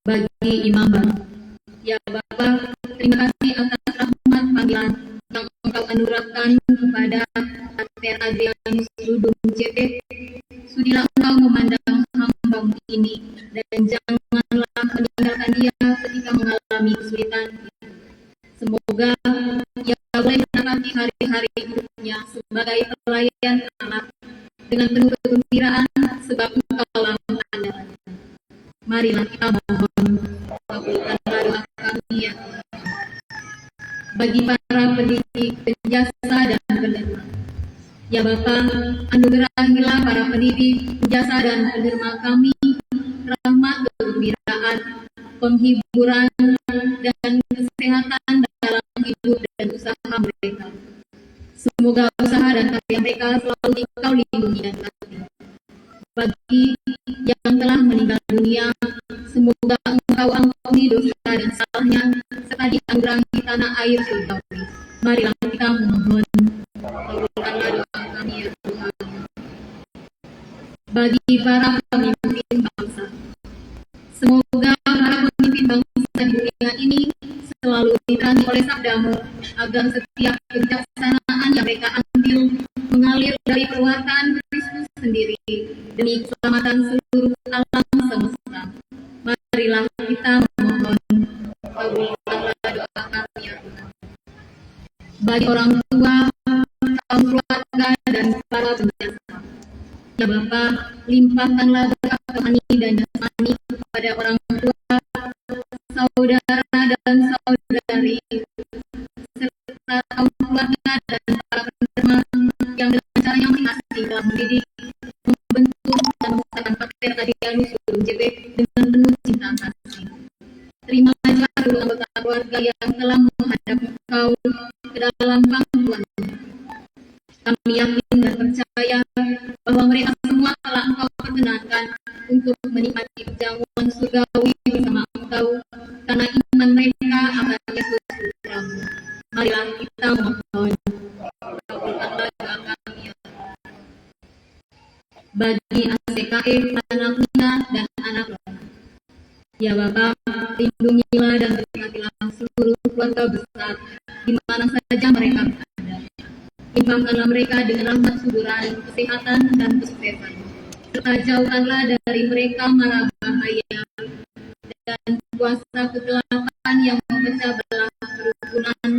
Bagi Imam Baru, ya Bapa, terima kasih atas rahmat panggilan yang Engkau anugerahkan kepada Pater Adrianus Ludum CP. Sudilah Engkau memandang hamba-Mu ini dan hari hidupnya sebagai pelayan Allah dengan penuh kegembiraan sebab Engkaulah andalan. Marilah kita mohon, kabulkanlah doa kami ya Tuhan. Bagi para pendidik, penjasa dan penderma, ya Bapa, anugerahilah para pendidik, penjasa dan penderma kami rahmat, kegembiraan, penghiburan, dan kesehatan dalam hidup dan usaha mereka. Semoga usaha dan karya mereka selalu Engkau lindungi dan berkati. Bagi yang telah meninggal dunia, semoga Engkau ampuni dosa dan salahnya, serta dianugerahi tanah air surgawi. Marilah kita memohon, kabulkanlah doa kami ya Tuhan. Bagi para pemimpin bangsa, semoga para pemimpin bangsa di dunia ini selalu diterangi oleh sabdamu, agar setiap kebijaksanaan yang mereka ambil mengalir dari perbuatan Kristus sendiri demi keselamatan seluruh alam semesta. Marilah kita memohon, kabulkanlah doa kami ya Tuhan. Bagi orang tua, kaum keluarga dan para penjasa, ya Bapa, limpahkanlah berkat rohani dan jasmani kepada orang tua, saudara dan saudari, serta kaum keluarga dan para penerima yang dengan cara yang masing-masing telah mendidik, membentuk dan membesarkan Pater Adrianus Gunung JP dengan penuh cinta kasih. Terimalah seluruh anggota keluarga yang telah menghadap Engkau ke dalam pangkuan. Kami yakin dan percaya bahwa mereka semua telah Engkau perkenankan untuk menikmati perjamuan surgawi bersama Engkau karena iman mereka akan Yesus Putramu. Marilah kita mohon, kabulkanlah doa kami ya Tuhan. Bagi ACKE, anaknya dan anak Rohani, ya Bapa, lindungilah dan berkatilah seluruh keluarga besar di mana saja mereka berada. Limpahkanlah mereka dengan rahmat suburan, kesehatan dan kesuksesan. Serta jauhkanlah dari mereka mara bahaya dan kuasa kegelapan yang memecah belah kerukunan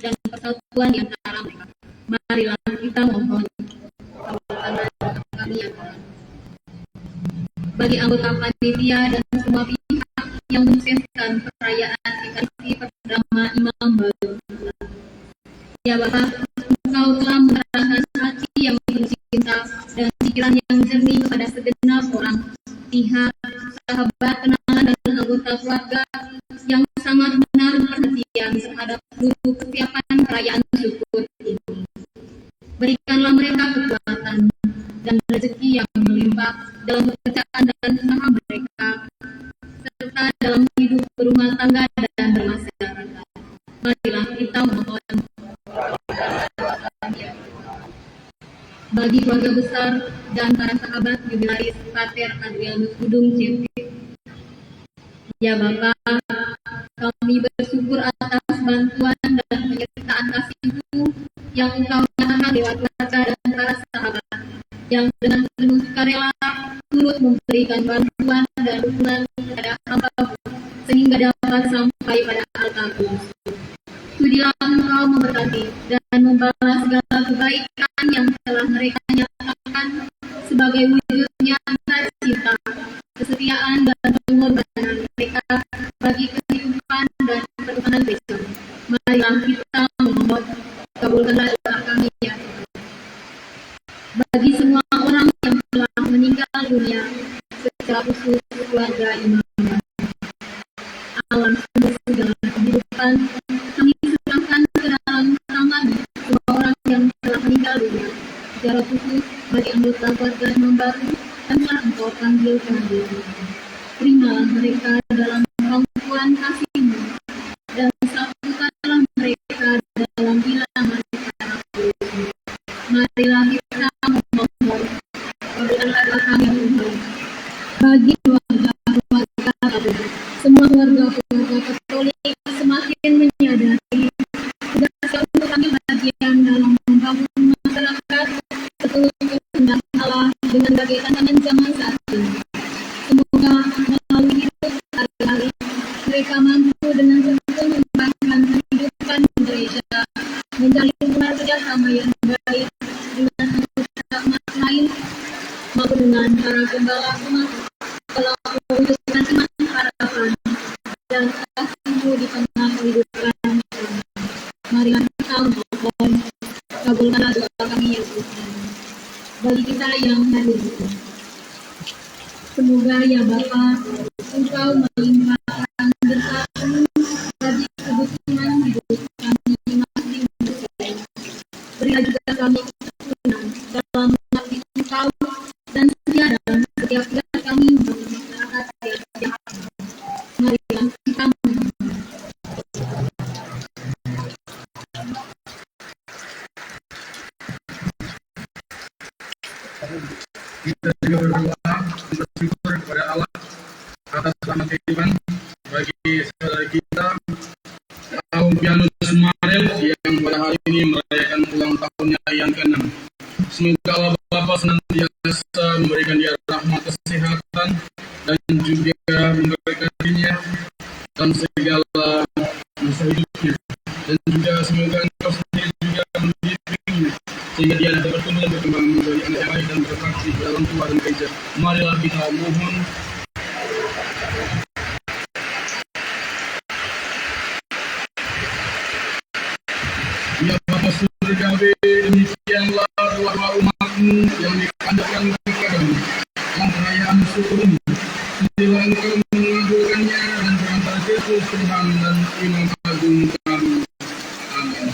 dan persatuan di antara mereka. Marilah kita mohon, kabulkanlah doa kami ya Tuhan. Bagi anggota panitia dan semua pihak yang mensukseskan perayaan Ekaristi Perdana Imam Baru, ya Bapa, Engkau telah mengarahkan hati yang penuh cinta dan pikiran yang jernih kepada segenap orang, pihak, sahabat, kenalan, dan anggota keluarga yang sangat menaruh perhatian terhadap seluruh kesiapan perayaan syukur ini. Berikanlah mereka kekuatan dan rezeki yang melimpah dalam pekerjaan dan usaha mereka, serta dalam hidup berumah tangga dan bermasyarakat. Marilah kita mohon, bagi keluarga besar dan para sahabat jubilaris Pater Adrianus Gunung JP, ya Bapa, kami bersyukur atas bantuan dan penyertaan kasih-Mu yang Engkau nyatakan lewat keluarga dan para sahabat yang dengan penuh sukarela turut memberikan bantuan dan dukungan kepada hamba-Mu sehingga dapat sampai pada altar kudus. Sudilah Engkau memberkati dan membalas segala kebaikan yang telah mereka nyatakan sebagai wujud nyata cinta, kesetiaan dan pengorbanan mereka bagi kehidupan dan pertuhanan Kristus. Marilah kita memohon, kabulkanlah doa kami ya Tuhan. Bagi semua orang yang telah meninggal dunia, secara khusus keluarga Imam alam semesta segala kehidupan, kami serahkan ke dalam tangan semua orang yang telah meninggal dunia, secara khusus bagi anggota keluarga Imam Baru yang telah Engkau panggil ke hadirat. Terimalah mereka dalam pangkuan kasih-Mu dan satukanlah mereka dalam bilangan secara khusus. Marilah kita memohon, kabulkanlah doa kami ya Tuhan. Bagi keluarga Katolik, semua keluarga Katolik semakin menyadari tugasnya untuk ambil bagian dalam membangun masyarakat seturut kehendak Allah dengan berbagai tantangan zaman saat ini. Semoga melalui hidup hari-hari mereka mampu dengan sempurna mengembangkan kehidupan gereja, menjalin keluarga kerjasama yang baik dengan anggota umat lain maupun dengan para pembawa umat dalam mewujudkan iman harapan dan kasih di tengah kehidupan. Mari kita mohon kabulkanlah doa kami ya Tuhan. Bagi kita yang hadir, semoga ya Bapa, Engkau melimpahkan berkat bagi kebutuhan hidup kami masing-masing. Berilah juga kami ketekunan dalam mengabdi Engkau dan setia dalam setiap gerak kami bagi masyarakat yang sejahtera. Mari kita mohon. Kita juga berdoa untuk bersyukur kepada Allah atas selamat kehidupan bagi saudara kita Alfianus Marel yang pada hari ini merayakan ulang tahunnya yang ke-6. Semoga Allah Bapa senantiasa memberikan dia rahmat kesehatan dan juga memberkatinya dalam segala masa hidupnya, dan juga semoga Engkau sendiri juga membimbingnya sehingga dia dapat bertumbuh dan berkembang menjadi anak yang baik dan berbakti dalam Tuhan dan gereja. Marilah kita mohon. Ya Bapa Surgawi, demikianlah doa umat-Mu yang dikandalkan kepadamu dalam perayaan syukur-Mu. Bila Engkau mengabulkannya dan berantara Kristus Tuhan dan Imam Agung kami. Amin.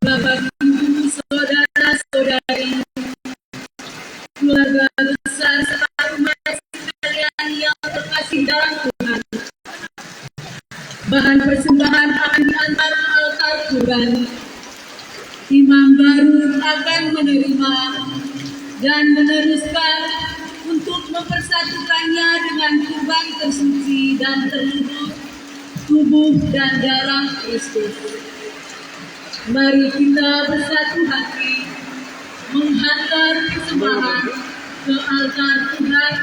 Bapak, Ibu, saudara-saudari, keluarga besar serta umat sekalian yang terkasih dalam Tuhan. Bahan persembahan akan diantar altar Tuhan. Imam baru akan menerima dan meneruskan untuk mempersatukannya dengan kurban tersuci dan terlebur tubuh dan darah Kristus. Mari kita bersatu hati menghantar persembahan ke altar Tuhan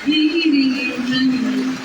diiringi nyanyian.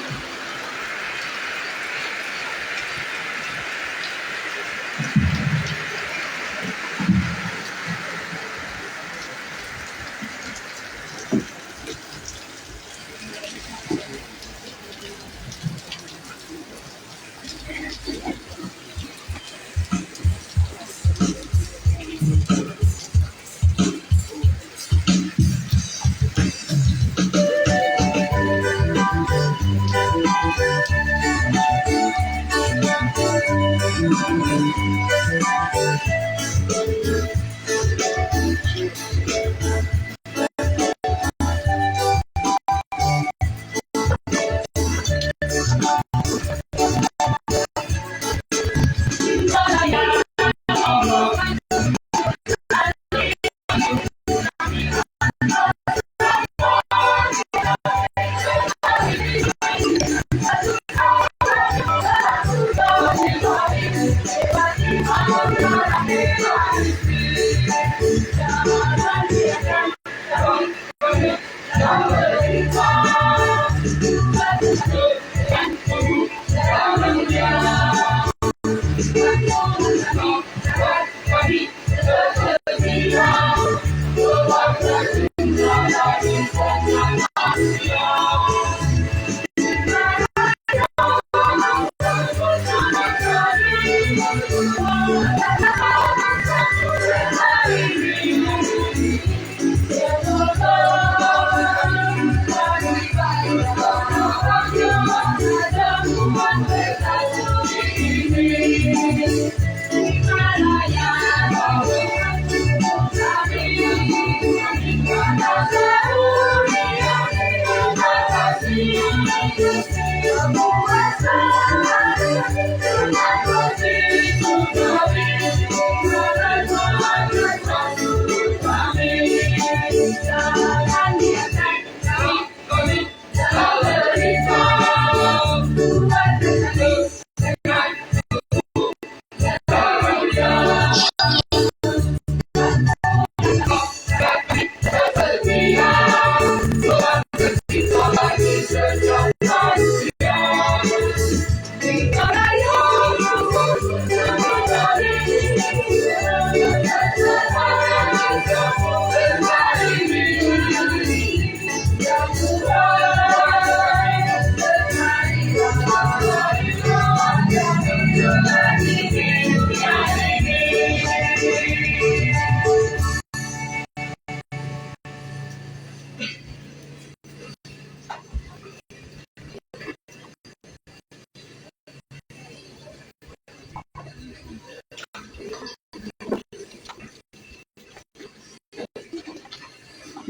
Tuhan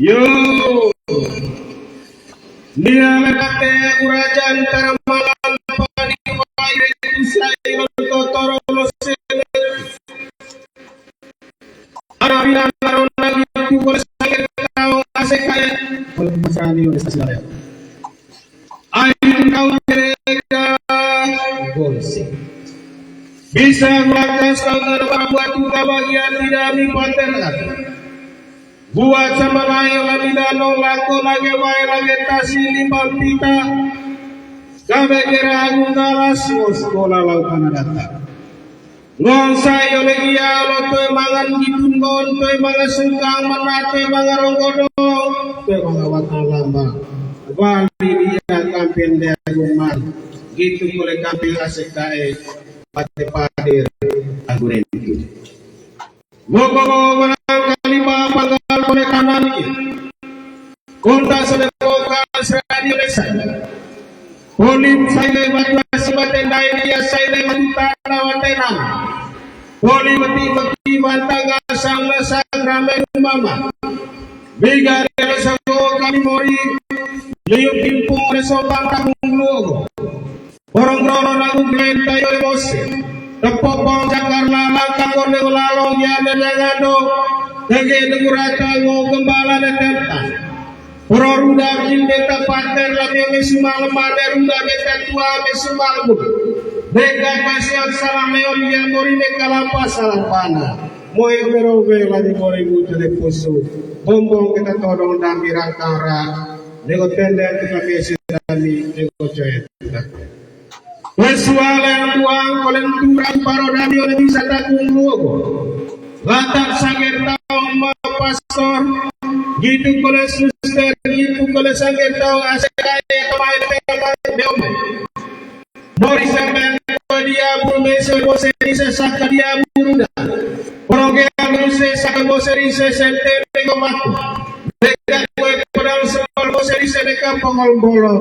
Yo, dia lekate kerajaan taramalan panipai isai totoro lose. Arabina narona gitu bersangir tahu asekai. Masani oleh saudara. Ayo kau mereka bolsi. Bisa melakukan saudara buat juga bagian tidak mipaterlah. Buat sama lain lagi danau laku lagi wae lagi tasi limbang pita kabe kira agung galas sekolah lautan datang ngonsai oleh iya lo tuh mangan gitun gon tuh mangan sengkang menate mangan ronggodo tuh mangan watang lamba bali dia kampen dia guman gitu boleh kampen asik kae pate padir aguren itu Moga kalima panggal oleh kanan ini. Kontak sedekokan serani lesa. Polim saya batu asibaten dai dia saya mentana watenang. Polim beti bantang sang ramen mama. Bigar resago kami mori. Liuk timpung resobang tahung luogo. Orang-orang lagu main tayo emosi. Tepopong Jakarta langkah kone ulalong ya dan ngado dage negurata ngo gembala dan tentang Roruda beta pater lagi mesimal mader ruda beta tua mesimal bu dega masih salam leon yang mori nekala salam pana moe berobe lagi mori butuh de pusu bombong kita todong dan birangkara nego tenden kita besi dami nego coyet Wesual yang tuang oleh turang parodani oleh bisa takung luogo. Latar sanger tahu ma pastor, gitu oleh suster, gitu oleh sanger tahu asekai kemai temai deome. Mori sampai dia bumese boseri sesaka dia buruda. Program bumese sesaka boseri sesente negomaku. Dekat kue pedal sepal boseri sedekam pengol bolo.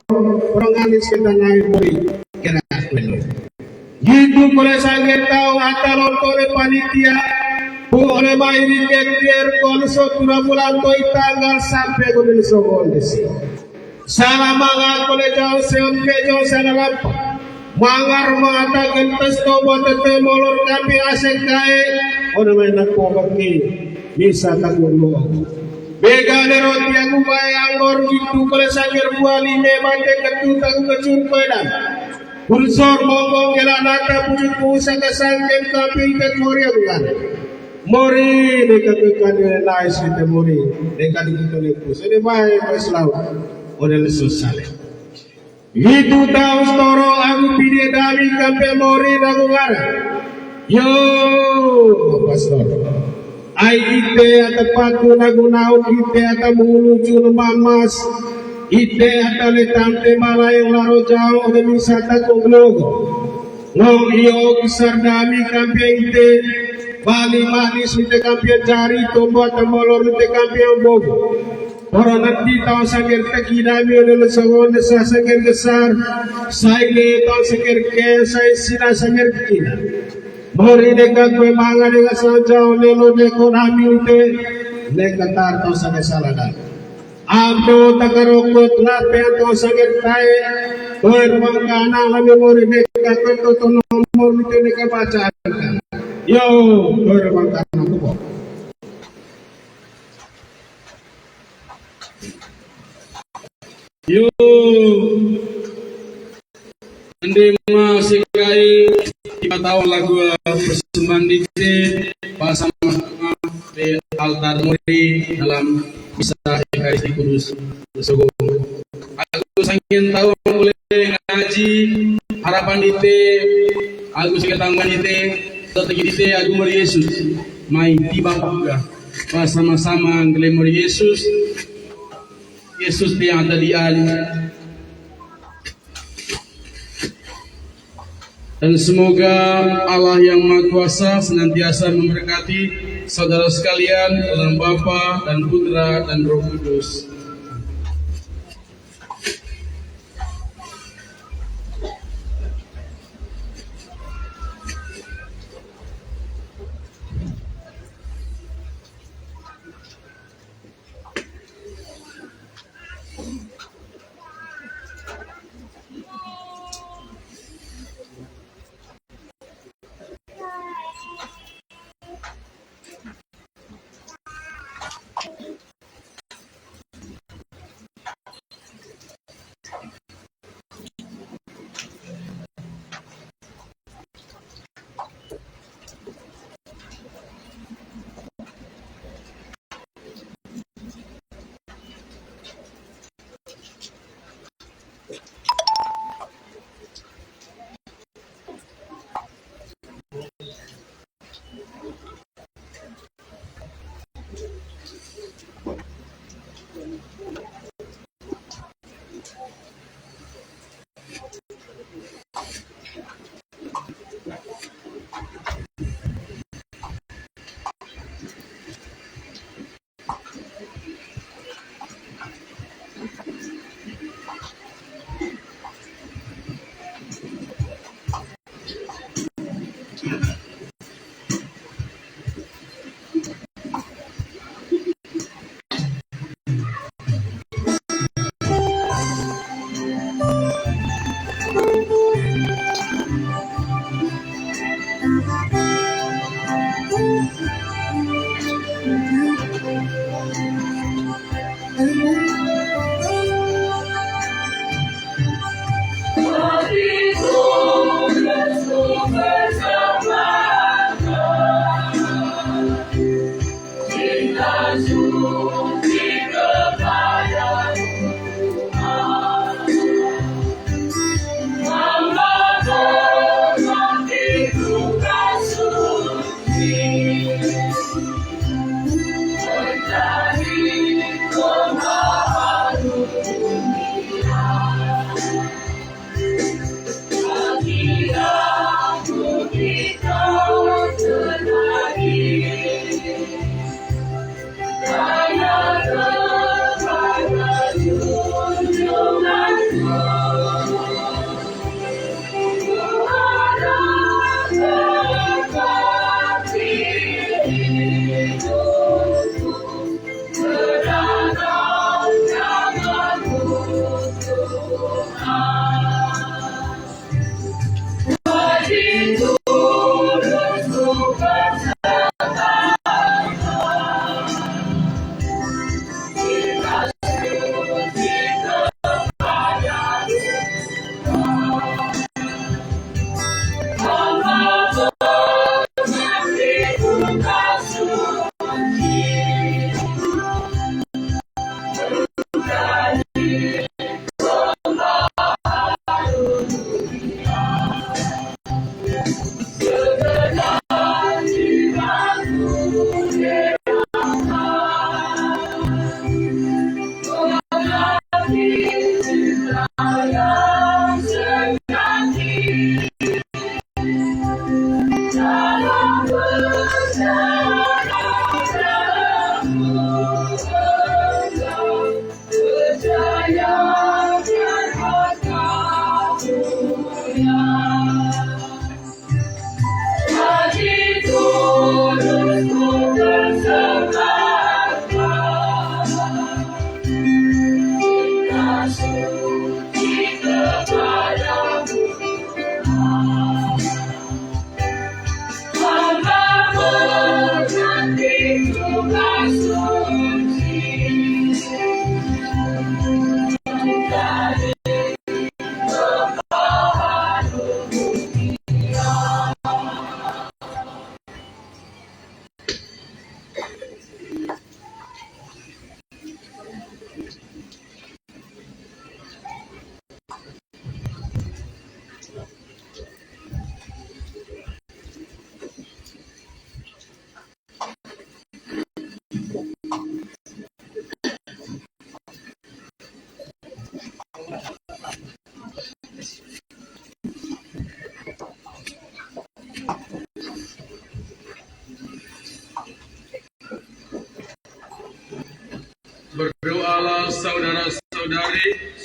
Peranganis kita naik bori. Kira gitu boleh sangat tahu atalon oleh panitia boleh main biar konso tura bulan koi tanggal sampai ke Sogondesi salah mangat boleh jauh seon kejo sana lampa mangar mata gentes tobo tete molor kami asek kae ono main nak pobaki bisa takulu bega nerot yang ubai angor gitu boleh sangat buali mebante ketutang kecun pedang Unsur mongkong kelanata pujuk pusa kesangken tapi ikat mori bukan. Mori dekat ikan nilai sita mori dekat itu lepus. Ini baik Islam. Odel susah. Itu tahu storo aku pilih dari kampe mori dagu gara. Yo pastor. Ai ite atapatu lagu nauk ite atamuluju mamas. Ite atale tante malayong laro jauh de misata koglogo. Ngong iyo kisar dami kampe ite bali manis ite kampe jari tombo atamolor ite kampe bogo. Orang nanti tahu sakir tekidami oleh segon desa sakir besar. Saile tahu sakir ke sai sina sakir kina. Mori dekat kue manga dekat sajau lelo dekon hamil ite dekat tar tahu sakir saladan. Ando takarokot nape atau sakit tae bermangkana lami mori dekat toto nomor itu dekat baca yo bermangkana kubo yo ande masih kai 5 tahun lagu persembahan DJ pasama di altar mori dalam bisa Ekaristi Kudus Sogo. Aku saking tahu boleh ngaji harapan ite, aku saking tanggungan ite, strategi ite aku mori Yesus. Main tiba juga, sama-sama ngelem mori Yesus. Yesus yang ada di ali. Dan semoga Allah yang Maha Kuasa senantiasa memberkati saudara sekalian dalam Bapa dan Putra dan Roh Kudus.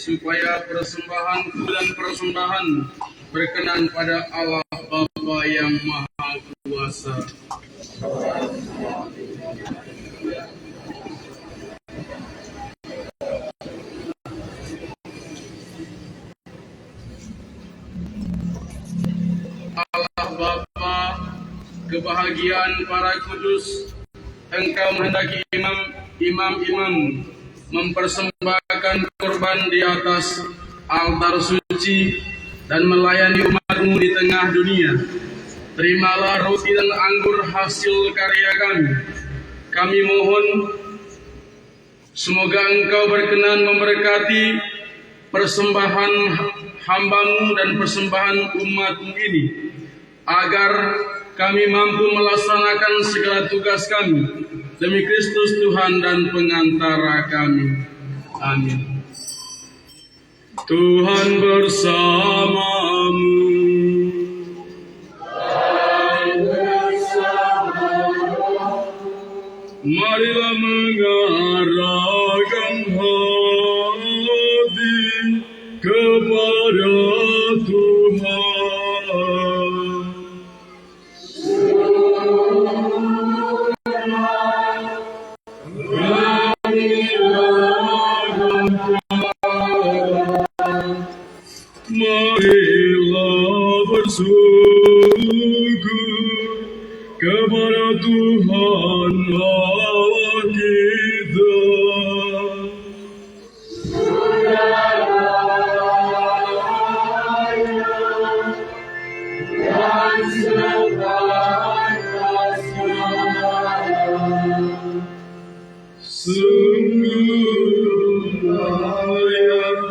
supaya persembahanku dan persembahan berkenan pada Allah Bapa yang Maha Kuasa. Allah Bapa, kebahagiaan para kudus, Engkau menghendaki imam-imam mempersembahkan korban di atas altar suci dan melayani umat-Mu di tengah dunia. Terimalah roti dan anggur hasil karya kami. Kami mohon semoga Engkau berkenan memberkati persembahan hamba-Mu dan persembahan umat-Mu ini, agar kami mampu melaksanakan segala tugas kami demi Kristus Tuhan dan pengantara kami. Amin. Tuhan bersamamu. Marilah mengarahkan hati kepada Tuhan. Marilah bersyukur kepada Tuhan Allah kita. Sungguh layak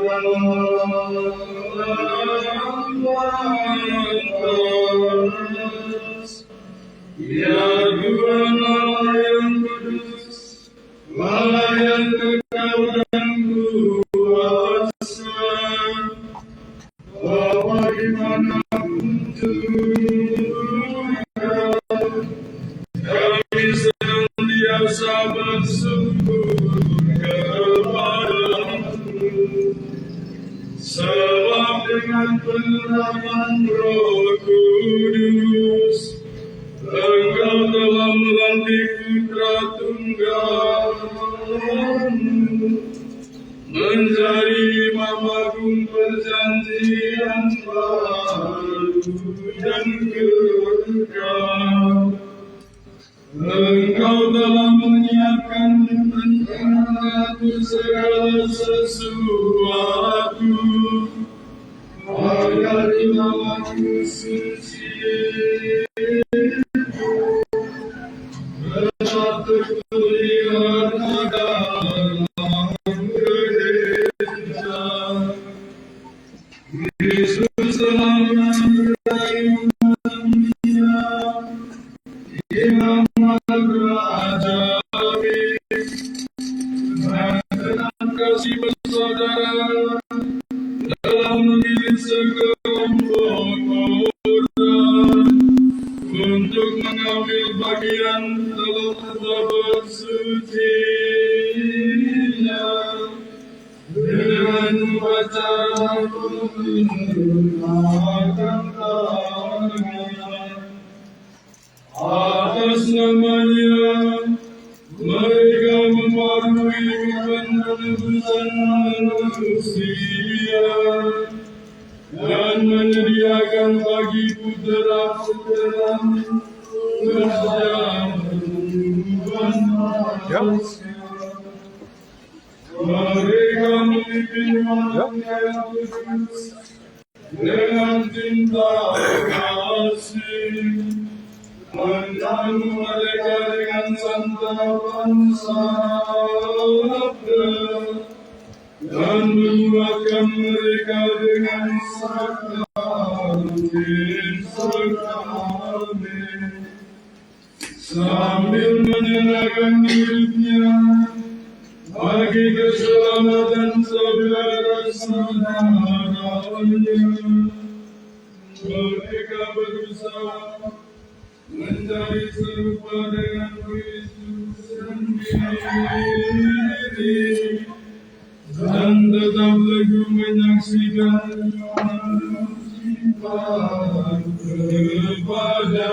ya Tuhan Allah yang kudus, Allah yang kekal dan kuasa, Bapa dimanapun juga, kami senantiasa bersyukur kepada-Mu, sebab dengan penerangan Roh Kudus Engkau telah melantik Putra Tunggal-Mu menjadi Imam Agung perjanjian baru dan kekal. Engkau telah menyiapkan dan mengatur segala sesuatu agar Imam Agung suci tetap terlihat dalam gereja. Kristus telah merayu dunia, Imam Raja dan dengan kasih bersaudara dalam memilih sekelompok orang untuk mengambil bagian dalam tabur sucinya dengan upacara menggunakan tangan. Atas namanya mereka memenuhi penebusan manusia dan menyediakan bagi putra-putramu perjamuan manusia. Mereka memimpin manusia yang kudus dengan cinta kasih, menanggung mereka dengan santapan sabda dan menguatkan mereka dengan sakramen sambil menyerahkan hidupnya bagi keselamatan saudara-saudaranya. Mereka berusaha menjadi serupa dengan Kristus sendiri dan tetap teguh menyaksikan kepada